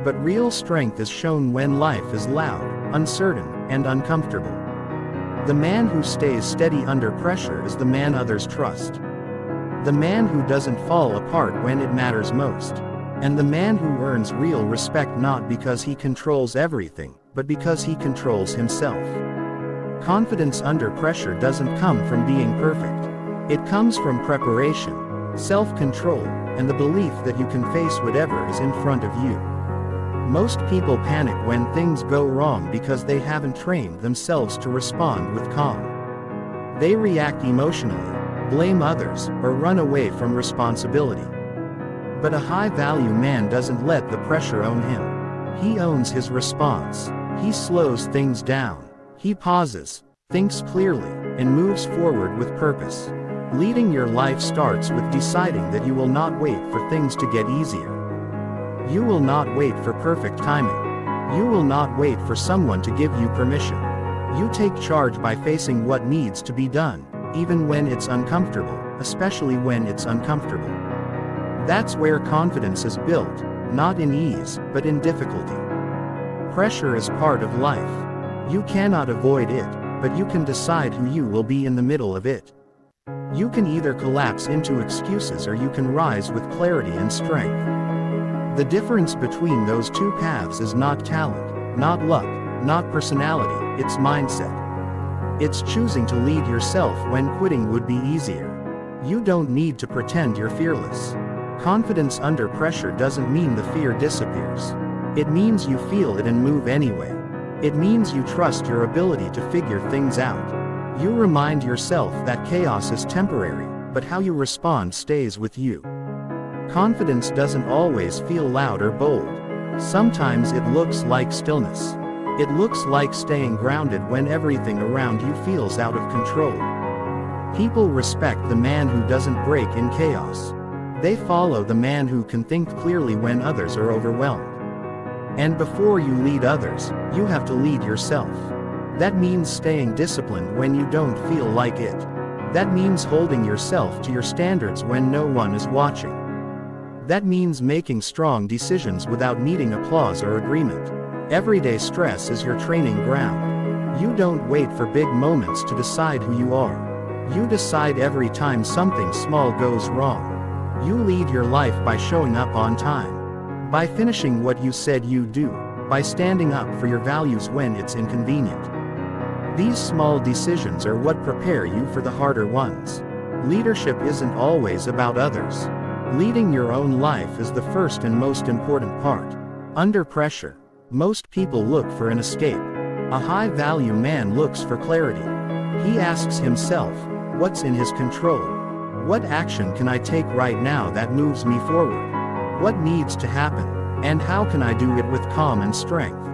But real strength is shown when life is loud, uncertain, and uncomfortable. The man who stays steady under pressure is the man others trust. The man who doesn't fall apart when it matters most. And the man who earns real respect not because he controls everything, but because he controls himself. Confidence under pressure doesn't come from being perfect. It comes from preparation, self-control, and the belief that you can face whatever is in front of you. Most people panic when things go wrong because they haven't trained themselves to respond with calm. They react emotionally, blame others, or run away from responsibility. But a high-value man doesn't let the pressure own him. He owns his response. He slows things down. He pauses, thinks clearly, and moves forward with purpose. Leading your life starts with deciding that you will not wait for things to get easier. You will not wait for perfect timing. You will not wait for someone to give you permission. You take charge by facing what needs to be done, even when it's uncomfortable, especially when it's uncomfortable. That's where confidence is built, not in ease, but in difficulty. Pressure is part of life. You cannot avoid it, but you can decide who you will be in the middle of it. You can either collapse into excuses or you can rise with clarity and strength. The difference between those two paths is not talent, not luck, not personality, it's mindset. It's choosing to lead yourself when quitting would be easier. You don't need to pretend you're fearless. Confidence under pressure doesn't mean the fear disappears. It means you feel it and move anyway. It means you trust your ability to figure things out. You remind yourself that chaos is temporary, but how you respond stays with you. Confidence doesn't always feel loud or bold. Sometimes it looks like stillness. It looks like staying grounded when everything around you feels out of control. People respect the man who doesn't break in chaos. They follow the man who can think clearly when others are overwhelmed. And before you lead others, you have to lead yourself. That means staying disciplined when you don't feel like it. That means holding yourself to your standards when no one is watching. That means making strong decisions without needing applause or agreement. Everyday stress is your training ground. You don't wait for big moments to decide who you are. You decide every time something small goes wrong. You lead your life by showing up on time. By finishing what you said you'd do. By standing up for your values when it's inconvenient. These small decisions are what prepare you for the harder ones. Leadership isn't always about others. Leading your own life is the first and most important part. Under pressure, most people look for an escape. A high-value man looks for clarity. He asks himself, what's in his control? What action can I take right now that moves me forward? What needs to happen? And how can I do it with calm and strength?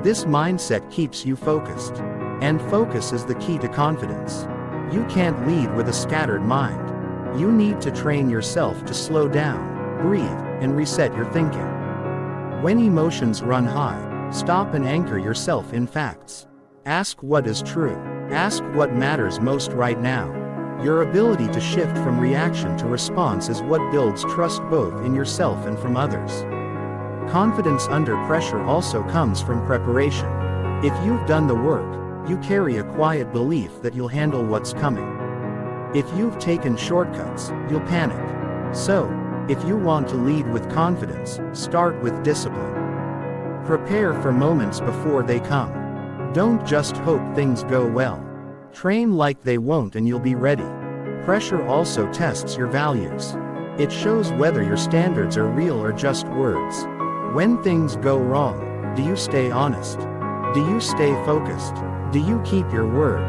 This mindset keeps you focused. And focus is the key to confidence. You can't lead with a scattered mind. You need to train yourself to slow down, breathe, and reset your thinking. When emotions run high, stop and anchor yourself in facts. Ask what is true. Ask what matters most right now. Your ability to shift from reaction to response is what builds trust both in yourself and from others. Confidence under pressure also comes from preparation. If you've done the work, you carry a quiet belief that you'll handle what's coming. If you've taken shortcuts, you'll panic. So, if you want to lead with confidence, start with discipline. Prepare for moments before they come. Don't just hope things go well. Train like they won't and you'll be ready. Pressure also tests your values. It shows whether your standards are real or just words. When things go wrong, do you stay honest? Do you stay focused? Do you keep your word?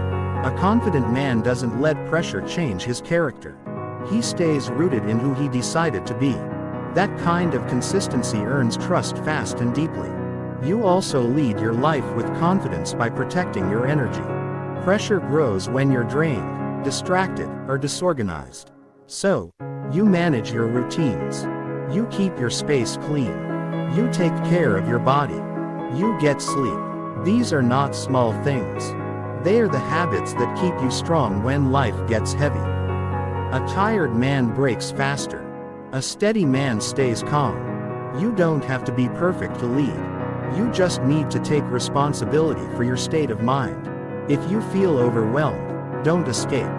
A confident man doesn't let pressure change his character. He stays rooted in who he decided to be. That kind of consistency earns trust fast and deeply. You also lead your life with confidence by protecting your energy. Pressure grows when you're drained, distracted, or disorganized. So, you manage your routines. You keep your space clean. You take care of your body. You get sleep. These are not small things. They are the habits that keep you strong when life gets heavy. A tired man breaks faster. A steady man stays calm. You don't have to be perfect to lead. You just need to take responsibility for your state of mind. If you feel overwhelmed, don't escape.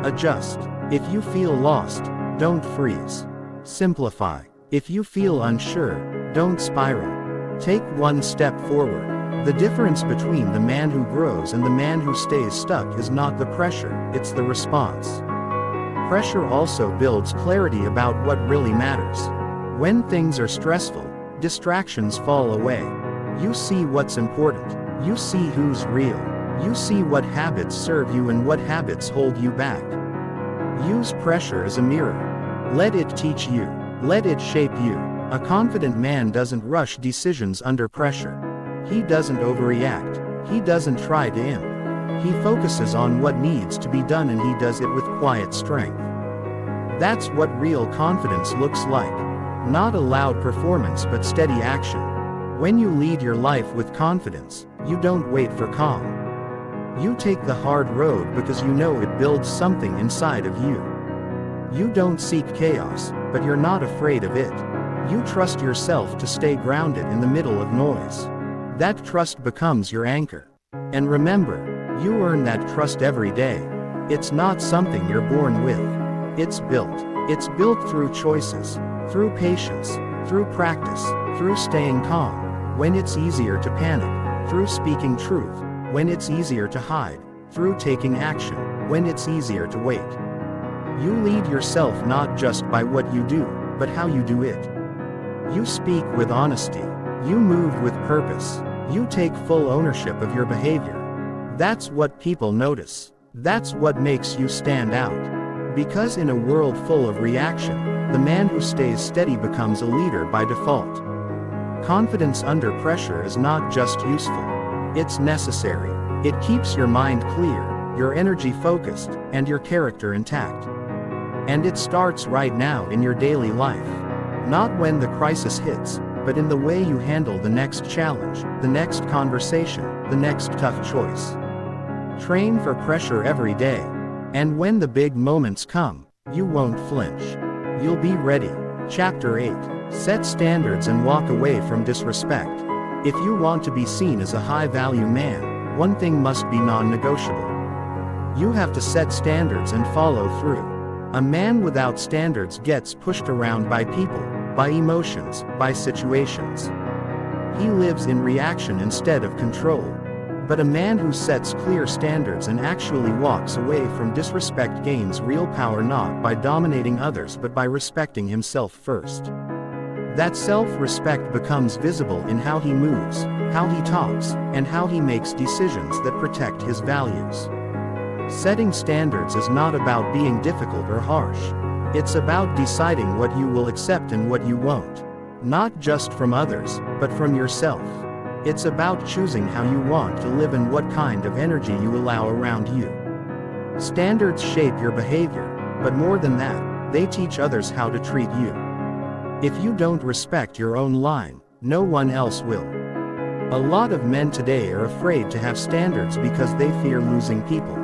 Adjust. If you feel lost, don't freeze. Simplify. If you feel unsure, don't spiral. Take one step forward. The difference between the man who grows and the man who stays stuck is not the pressure, it's the response. Pressure also builds clarity about what really matters. When things are stressful, Distractions fall away. You see what's important. You see who's real. You see what habits serve you and what habits hold you back. Use pressure as a mirror. Let it teach you. Let it shape you. A confident man doesn't rush decisions under pressure. He doesn't overreact. He doesn't try to imp. He focuses on what needs to be done and he does it with quiet strength. That's what real confidence looks like. Not a loud performance but steady action. When you lead your life with confidence, you don't wait for calm. You take the hard road because you know it builds something inside of you. You don't seek chaos, but you're not afraid of it. You trust yourself to stay grounded in the middle of noise. That trust becomes your anchor. And remember, you earn that trust every day. It's not something you're born with. It's built. It's built through choices, through patience, through practice, through staying calm when it's easier to panic, through speaking truth when it's easier to hide, through taking action when it's easier to wait. You lead yourself not just by what you do, but how you do it. You speak with honesty. You move with purpose. You take full ownership of your behavior. That's what people notice. That's what makes you stand out. Because in a world full of reaction, the man who stays steady becomes a leader by default. Confidence under pressure is not just useful. It's necessary. It keeps your mind clear, your energy focused, and your character intact. And it starts right now in your daily life. Not when the crisis hits, but in the way you handle the next challenge, the next conversation, the next tough choice. Train for pressure every day. And when the big moments come, you won't flinch. You'll be ready. Chapter 8. Set standards and walk away from disrespect. If you want to be seen as a high-value man, one thing must be non-negotiable. You have to set standards and follow through. A man without standards gets pushed around by people, by emotions, by situations. He lives in reaction instead of control. But a man who sets clear standards and actually walks away from disrespect gains real power not by dominating others but by respecting himself first. That self-respect becomes visible in how he moves, how he talks, and how he makes decisions that protect his values. Setting standards is not about being difficult or harsh. It's about deciding what you will accept and what you won't. Not just from others, but from yourself. It's about choosing how you want to live and what kind of energy you allow around you. Standards shape your behavior, but more than that, they teach others how to treat you. If you don't respect your own line, no one else will. A lot of men today are afraid to have standards because they fear losing people.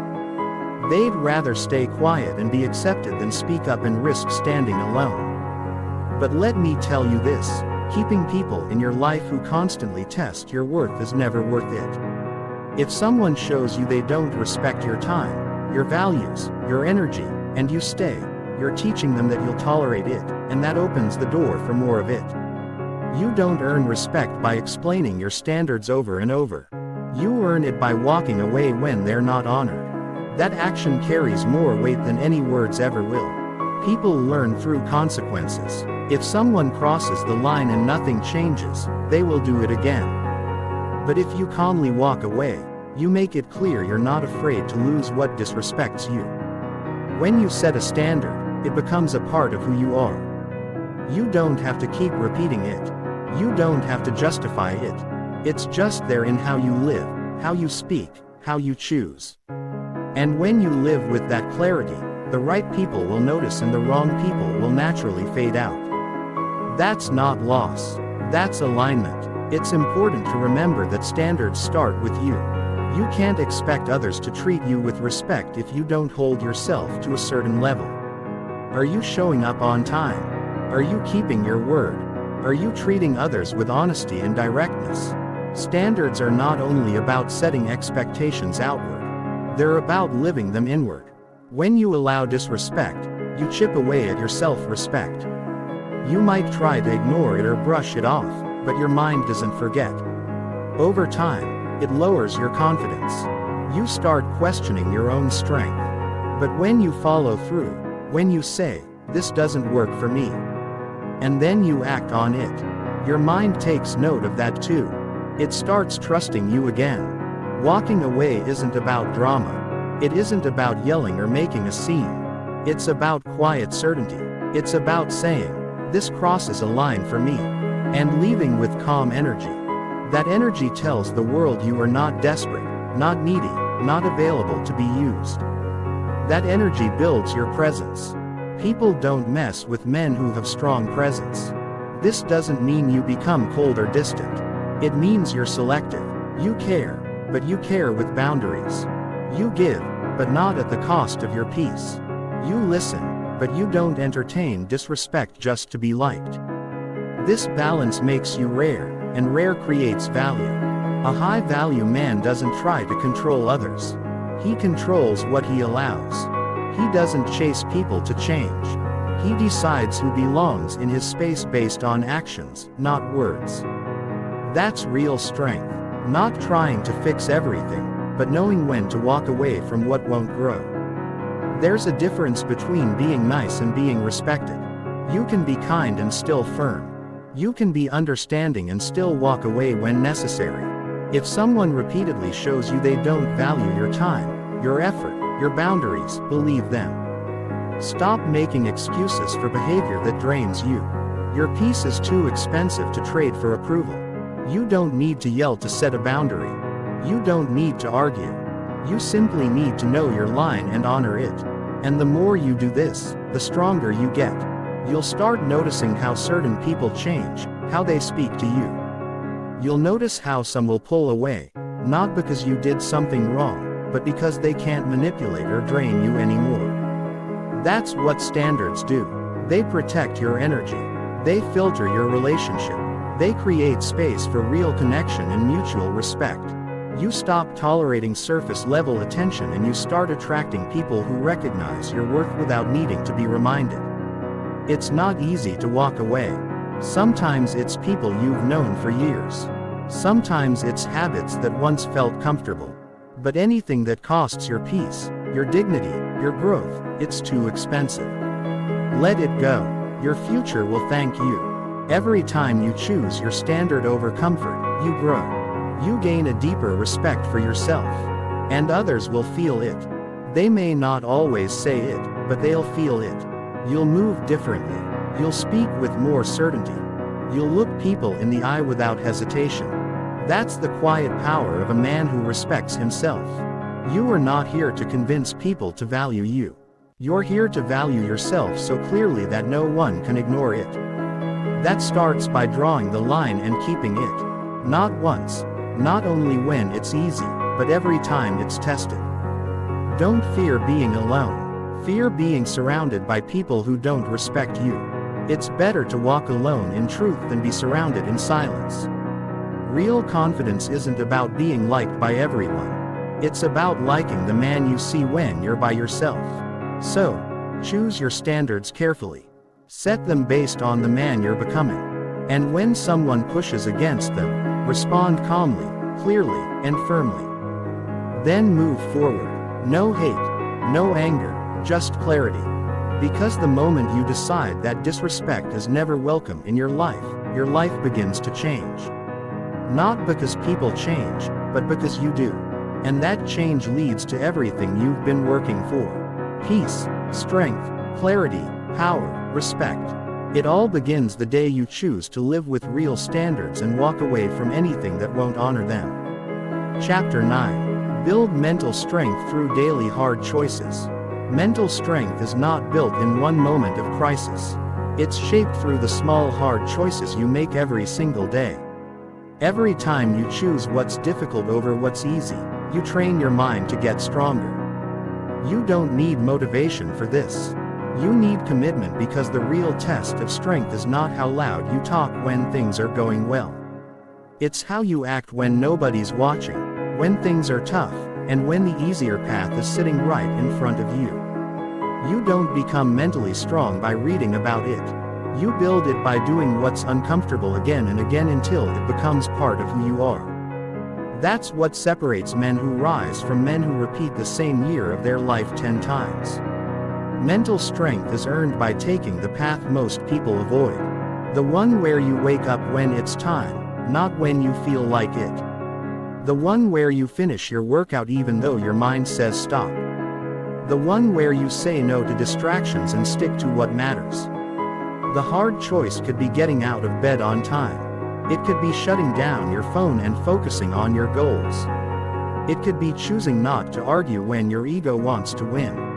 They'd rather stay quiet and be accepted than speak up and risk standing alone. But let me tell you this. Keeping people in your life who constantly test your worth is never worth it. If someone shows you they don't respect your time, your values, your energy, and you stay, you're teaching them that you'll tolerate it, and that opens the door for more of it. You don't earn respect by explaining your standards over and over. You earn it by walking away when they're not honored. That action carries more weight than any words ever will. People learn through consequences. If someone crosses the line and nothing changes, they will do it again. But if you calmly walk away, you make it clear you're not afraid to lose what disrespects you. When you set a standard, it becomes a part of who you are. You don't have to keep repeating it. You don't have to justify it. It's just there in how you live, how you speak, how you choose. And when you live with that clarity, the right people will notice and the wrong people will naturally fade out. That's not loss. That's alignment. It's important to remember that standards start with you. You can't expect others to treat you with respect if you don't hold yourself to a certain level. Are you showing up on time? Are you keeping your word? Are you treating others with honesty and directness? Standards are not only about setting expectations outward. They're about living them inward. When you allow disrespect, you chip away at your self-respect. You might try to ignore it or brush it off, but your mind doesn't forget. Over time, it lowers your confidence. You start questioning your own strength. But when you follow through, when you say, "This doesn't work for me," and then you act on it, Your mind takes note of that too. It starts trusting you again. Walking away isn't about drama. It isn't about yelling or making a scene. It's about quiet certainty. It's about saying, "This crosses a line for me," and leaving with calm energy. That energy tells the world you are not desperate, not needy, not available to be used. That energy builds your presence. People don't mess with men who have strong presence. This doesn't mean you become cold or distant. It means you're selective. You care, but you care with boundaries. You give, but not at the cost of your peace. You listen, but you don't entertain disrespect just to be liked. This balance makes you rare, and rare creates value. A high-value man doesn't try to control others. He controls what he allows. He doesn't chase people to change. He decides who belongs in his space based on actions, not words. That's real strength. Not trying to fix everything, but knowing when to walk away from what won't grow. There's a difference between being nice and being respected. You can be kind and still firm. You can be understanding and still walk away when necessary. If someone repeatedly shows you they don't value your time, your effort, your boundaries, believe them. Stop making excuses for behavior that drains you. Your peace is too expensive to trade for approval. You don't need to yell to set a boundary. You don't need to argue. You simply need to know your line and honor it. And the more you do this, the stronger you get. You'll start noticing how certain people change, how they speak to you. You'll notice how some will pull away, not because you did something wrong, but because they can't manipulate or drain you anymore. That's what standards do. They protect your energy. They filter your relationship. They create space for real connection and mutual respect. You stop tolerating surface-level attention and you start attracting people who recognize your worth without needing to be reminded. It's not easy to walk away. Sometimes it's people you've known for years. Sometimes it's habits that once felt comfortable. But anything that costs your peace, your dignity, your growth, it's too expensive. Let it go. Your future will thank you. Every time you choose your standard over comfort, you grow. You gain a deeper respect for yourself. And others will feel it. They may not always say it, but they'll feel it. You'll move differently. You'll speak with more certainty. You'll look people in the eye without hesitation. That's the quiet power of a man who respects himself. You are not here to convince people to value you. You're here to value yourself so clearly that no one can ignore it. That starts by drawing the line and keeping it. Not once, not only when it's easy, but every time it's tested. Don't fear being alone. Fear being surrounded by people who don't respect you. It's better to walk alone in truth than be surrounded in silence. Real confidence isn't about being liked by everyone. It's about liking the man you see when you're by yourself. So, choose your standards carefully. Set them based on the man you're becoming. And when someone pushes against them, respond calmly, clearly, and firmly. Then move forward. No hate, no anger, just clarity. Because the moment you decide that disrespect is never welcome in your life begins to change. Not because people change, but because you do. And that change leads to everything you've been working for. Peace, strength, clarity, power, respect. It all begins the day you choose to live with real standards and walk away from anything that won't honor them. Chapter 9. Build mental strength through daily hard choices. Mental strength is not built in one moment of crisis. It's shaped through the small hard choices you make every single day. Every time you choose what's difficult over what's easy, you train your mind to get stronger. You don't need motivation for this. You need commitment, because the real test of strength is not how loud you talk when things are going well. It's how you act when nobody's watching, when things are tough, and when the easier path is sitting right in front of you. You don't become mentally strong by reading about it. You build it by doing what's uncomfortable again and again until it becomes part of who you are. That's what separates men who rise from men who repeat the same year of their life 10 times. Mental strength is earned by taking the path most people avoid. The one where you wake up when it's time, not when you feel like it. The one where you finish your workout even though your mind says stop. The one where you say no to distractions and stick to what matters. The hard choice could be getting out of bed on time. It could be shutting down your phone and focusing on your goals. It could be choosing not to argue when your ego wants to win.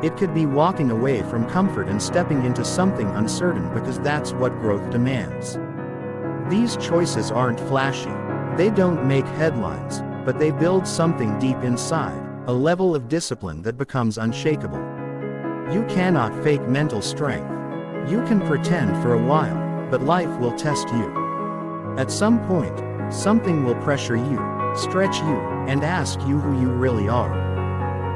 It could be walking away from comfort and stepping into something uncertain because that's what growth demands. These choices aren't flashy. They don't make headlines, but they build something deep inside, a level of discipline that becomes unshakable. You cannot fake mental strength. You can pretend for a while, but life will test you. At some point, something will pressure you, stretch you, and ask you who you really are.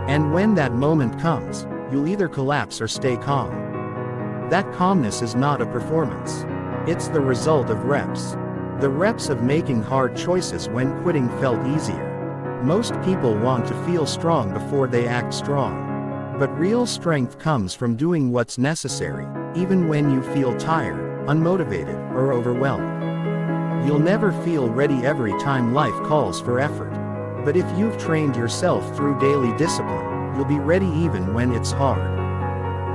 And when that moment comes, you'll either collapse or stay calm. That calmness is not a performance. It's the result of reps. The reps of making hard choices when quitting felt easier. Most people want to feel strong before they act strong. But real strength comes from doing what's necessary, even when you feel tired, unmotivated, or overwhelmed. You'll never feel ready every time life calls for effort. But if you've trained yourself through daily discipline, you'll be ready even when it's hard.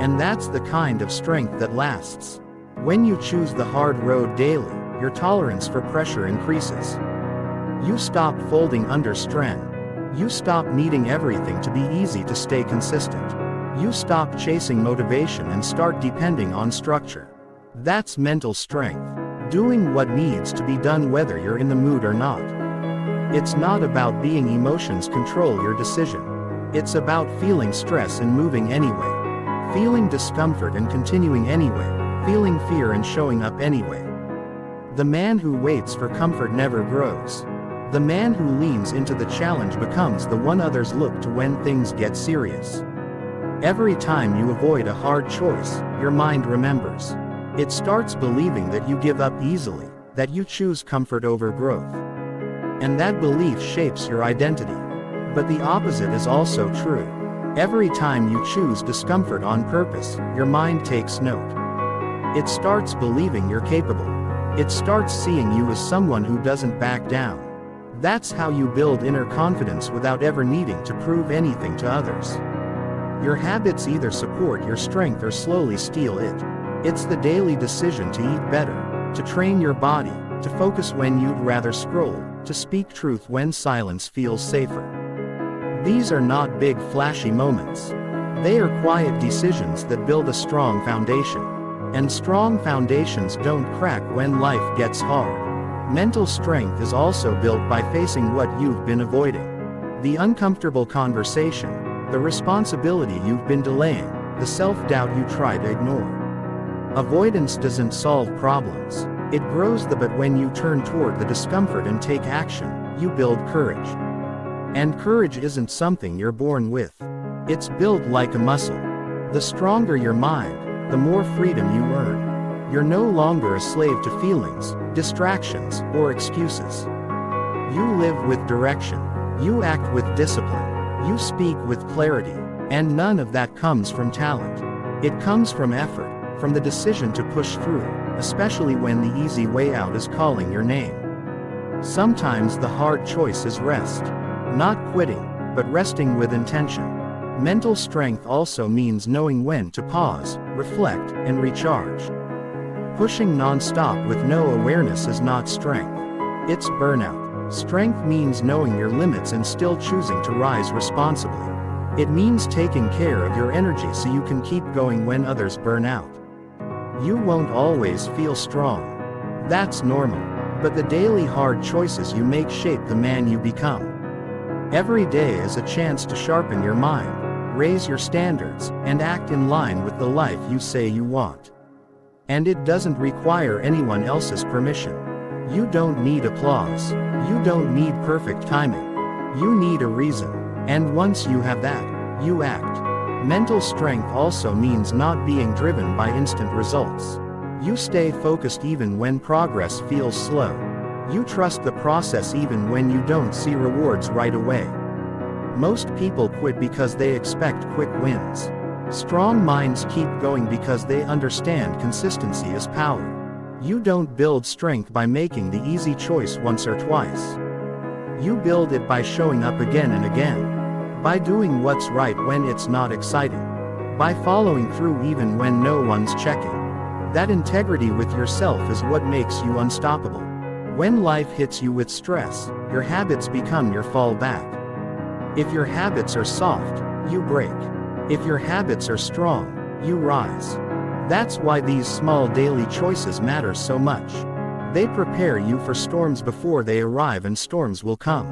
And that's the kind of strength that lasts. When you choose the hard road daily, your tolerance for pressure increases. You stop folding under strain. You stop needing everything to be easy to stay consistent. You stop chasing motivation and start depending on structure. That's mental strength. Doing what needs to be done whether you're in the mood or not. It's not about being emotions control your decision. It's about feeling stress and moving anyway. Feeling discomfort and continuing anyway. Feeling fear and showing up anyway. The man who waits for comfort never grows. The man who leans into the challenge becomes the one others look to when things get serious. Every time you avoid a hard choice, your mind remembers. It starts believing that you give up easily, that you choose comfort over growth. And that belief shapes your identity. But the opposite is also true. Every time you choose discomfort on purpose, your mind takes note. It starts believing you're capable. It starts seeing you as someone who doesn't back down. That's how you build inner confidence without ever needing to prove anything to others. Your habits either support your strength or slowly steal it. It's the daily decision to eat better, to train your body, to focus when you'd rather scroll, to speak truth when silence feels safer. These are not big flashy moments. They are quiet decisions that build a strong foundation. And strong foundations don't crack when life gets hard. Mental strength is also built by facing what you've been avoiding. The uncomfortable conversation, the responsibility you've been delaying, the self-doubt you try to ignore. Avoidance doesn't solve problems. It grows them, but when you turn toward the discomfort and take action, you build courage. And courage isn't something you're born with. It's built like a muscle. The stronger your mind, the more freedom you earn. You're no longer a slave to feelings, distractions, or excuses. You live with direction. You act with discipline. You speak with clarity. And none of that comes from talent. It comes from effort, from the decision to push through, especially when the easy way out is calling your name. Sometimes the hard choice is rest. Not quitting, but resting with intention. Mental strength also means knowing when to pause, reflect, and recharge. Pushing non-stop with no awareness is not strength. It's burnout. Strength means knowing your limits and still choosing to rise responsibly. It means taking care of your energy so you can keep going when others burn out. You won't always feel strong. That's normal. But the daily hard choices you make shape the man you become. Every day is a chance to sharpen your mind, raise your standards, and act in line with the life you say you want. And it doesn't require anyone else's permission. You don't need applause. You don't need perfect timing. You need a reason. And once you have that, you act. Mental strength also means not being driven by instant results. You stay focused even when progress feels slow. You trust the process even when you don't see rewards right away. Most people quit because they expect quick wins. Strong minds keep going because they understand consistency is power. You don't build strength by making the easy choice once or twice. You build it by showing up again and again. By doing what's right when it's not exciting. By following through even when no one's checking. That integrity with yourself is what makes you unstoppable. When life hits you with stress, your habits become your fallback. If your habits are soft, you break. If your habits are strong, you rise. That's why these small daily choices matter so much. They prepare you for storms before they arrive, and storms will come.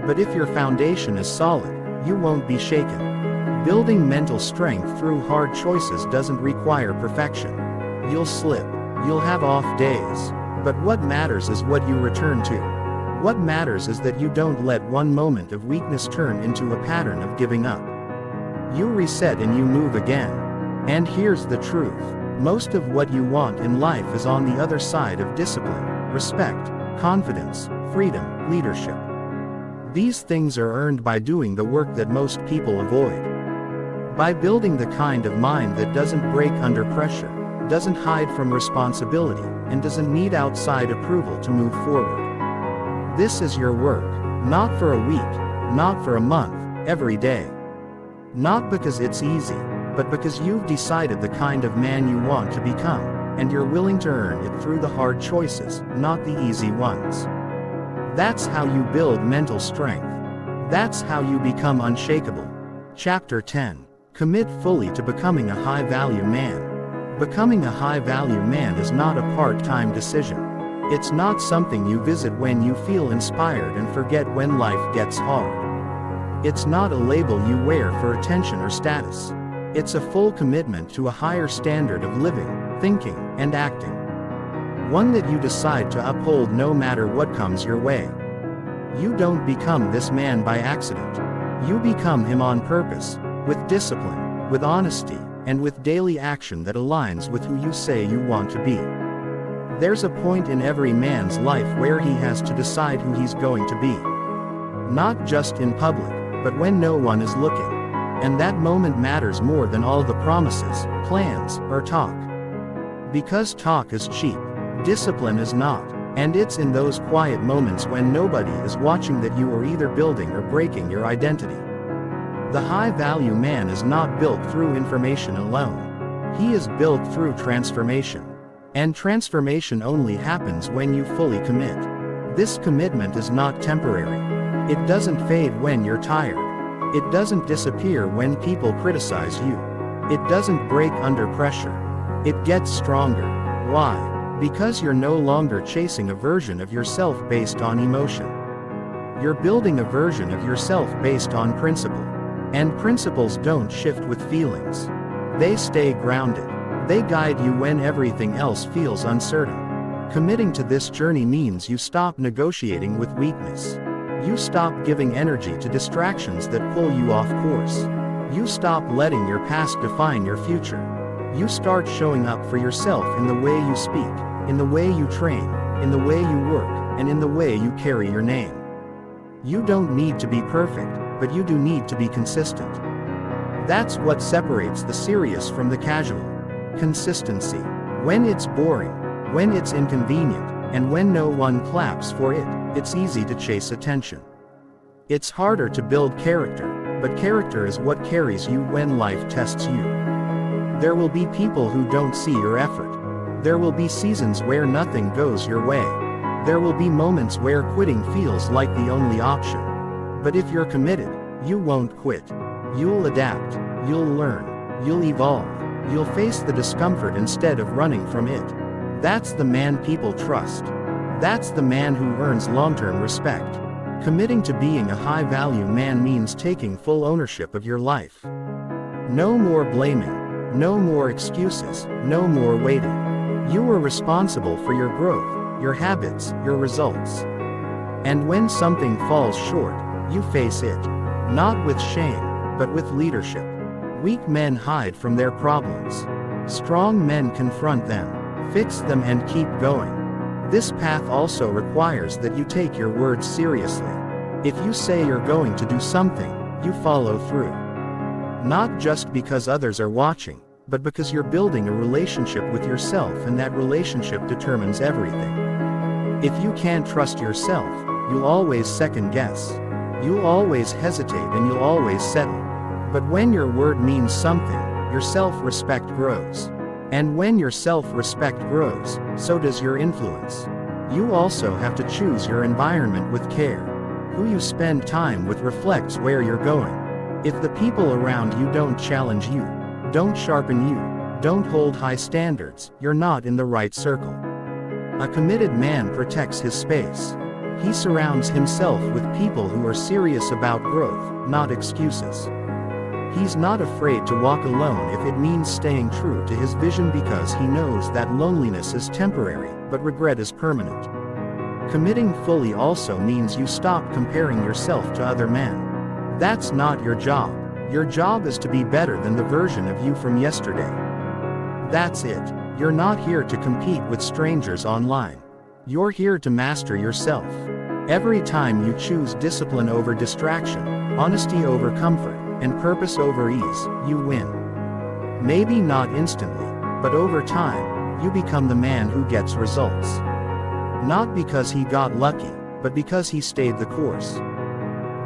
But if your foundation is solid, you won't be shaken. Building mental strength through hard choices doesn't require perfection. You'll slip, you'll have off days. But what matters is what you return to. What matters is that you don't let one moment of weakness turn into a pattern of giving up. You reset and you move again. And here's the truth. Most of what you want in life is on the other side of discipline, respect, confidence, freedom, leadership. These things are earned by doing the work that most people avoid. By building the kind of mind that doesn't break under pressure, doesn't hide from responsibility, and doesn't need outside approval to move forward. This is your work, not for a week, not for a month, every day. Not because it's easy, but because you've decided the kind of man you want to become, and you're willing to earn it through the hard choices, not the easy ones. That's how you build mental strength. That's how you become unshakable. Chapter 10. Commit fully to becoming a high-value man. Becoming a high-value man is not a part-time decision. It's not something you visit when you feel inspired and forget when life gets hard. It's not a label you wear for attention or status. It's a full commitment to a higher standard of living, thinking, and acting. One that you decide to uphold no matter what comes your way. You don't become this man by accident. You become him on purpose, with discipline, with honesty, and with daily action that aligns with who you say you want to be. There's a point in every man's life where he has to decide who he's going to be. Not just in public, but when no one is looking. And that moment matters more than all the promises, plans, or talk. Because talk is cheap, discipline is not, and it's in those quiet moments when nobody is watching that you are either building or breaking your identity. The high-value man is not built through information alone. He is built through transformation. And transformation only happens when you fully commit. This commitment is not temporary. It doesn't fade when you're tired. It doesn't disappear when people criticize you. It doesn't break under pressure. It gets stronger. Why? Because you're no longer chasing a version of yourself based on emotion. You're building a version of yourself based on principle. And principles don't shift with feelings. They stay grounded. They guide you when everything else feels uncertain. Committing to this journey means you stop negotiating with weakness. You stop giving energy to distractions that pull you off course. You stop letting your past define your future. You start showing up for yourself in the way you speak, in the way you train, in the way you work, and in the way you carry your name. You don't need to be perfect, but you do need to be consistent. That's what separates the serious from the casual. Consistency. When it's boring, when it's inconvenient, and when no one claps for it, it's easy to chase attention. It's harder to build character, but character is what carries you when life tests you. There will be people who don't see your effort. There will be seasons where nothing goes your way. There will be moments where quitting feels like the only option. But if you're committed, you won't quit. You'll adapt, you'll learn, you'll evolve, you'll face the discomfort instead of running from it. That's the man people trust. That's the man who earns long-term respect. Committing to being a high-value man means taking full ownership of your life. No more blaming, no more excuses, no more waiting. You are responsible for your growth, your habits, your results. And when something falls short, you face it. Not with shame, but with leadership. Weak men hide from their problems. Strong men confront them, fix them, and keep going. This path also requires that you take your words seriously. If you say you're going to do something, you follow through. Not just because others are watching, but because you're building a relationship with yourself, and that relationship determines everything. If you can't trust yourself, you'll always second guess. You'll always hesitate, and you'll always settle. But when your word means something, your self-respect grows. And when your self-respect grows, so does your influence. You also have to choose your environment with care. Who you spend time with reflects where you're going. If the people around you don't challenge you, don't sharpen you, don't hold high standards, you're not in the right circle. A committed man protects his space. He surrounds himself with people who are serious about growth, not excuses. He's not afraid to walk alone if it means staying true to his vision, because he knows that loneliness is temporary, but regret is permanent. Committing fully also means you stop comparing yourself to other men. That's not your job. Your job is to be better than the version of you from yesterday. That's it. You're not here to compete with strangers online. You're here to master yourself. Every time you choose discipline over distraction, honesty over comfort, and purpose over ease, you win. Maybe not instantly, but over time, you become the man who gets results. Not because he got lucky, but because he stayed the course.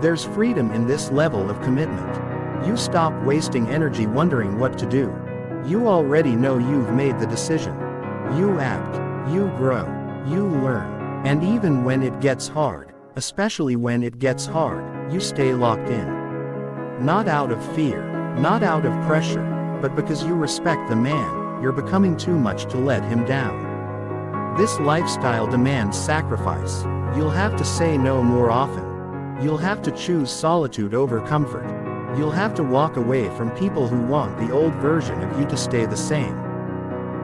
There's freedom in this level of commitment. You stop wasting energy wondering what to do. You already know you've made the decision. You act, you grow, you learn, and even when it gets hard, especially when it gets hard, you stay locked in. Not out of fear, not out of pressure, but because you respect the man you're becoming too much to let him down. This lifestyle demands sacrifice. You'll have to say no more often. You'll have to choose solitude over comfort. You'll have to walk away from people who want the old version of you to stay the same.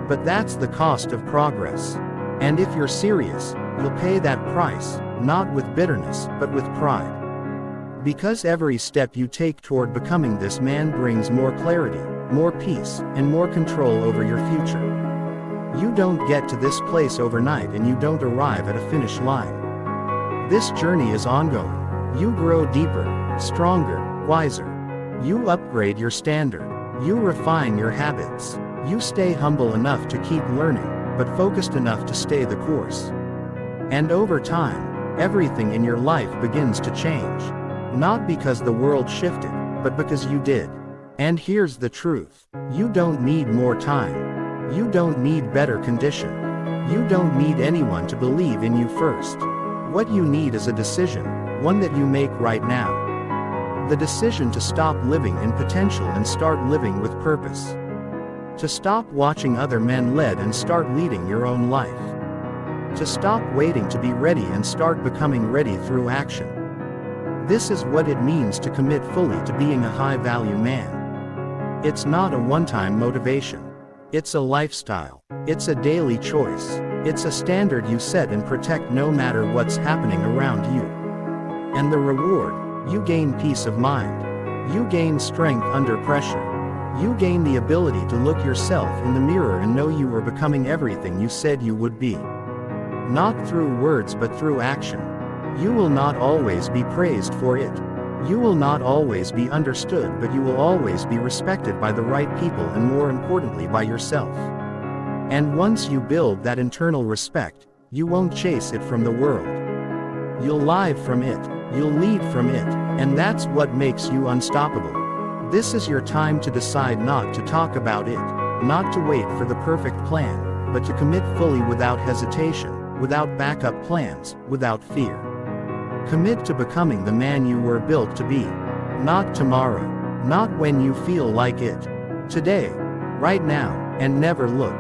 But that's the cost of progress. And if you're serious, you'll pay that price, not with bitterness, but with pride. Because every step you take toward becoming this man brings more clarity, more peace, and more control over your future. You don't get to this place overnight, and you don't arrive at a finish line. This journey is ongoing. You grow deeper, stronger, wiser. You upgrade your standard. You refine your habits. You stay humble enough to keep learning, but focused enough to stay the course. And over time, everything in your life begins to change. Not because the world shifted, but because you did. And here's the truth. You don't need more time. You don't need better condition. You don't need anyone to believe in you first. What you need is a decision, one that you make right now. The decision to stop living in potential and start living with purpose. To stop watching other men led and start leading your own life. To stop waiting to be ready and start becoming ready through action. This is what it means to commit fully to being a high-value man. It's not a one-time motivation. It's a lifestyle. It's a daily choice. It's a standard you set and protect no matter what's happening around you. And the reward? You gain peace of mind. You gain strength under pressure. You gain the ability to look yourself in the mirror and know you are becoming everything you said you would be. Not through words but through action. You will not always be praised for it. You will not always be understood, but you will always be respected by the right people, and more importantly by yourself. And once you build that internal respect, you won't chase it from the world. You'll live from it, you'll lead from it, and that's what makes you unstoppable. This is your time to decide not to talk about it, not to wait for the perfect plan, but to commit fully without hesitation, without backup plans, without fear. Commit to becoming the man you were built to be. Not tomorrow. Not when you feel like it. Today. Right now, and never look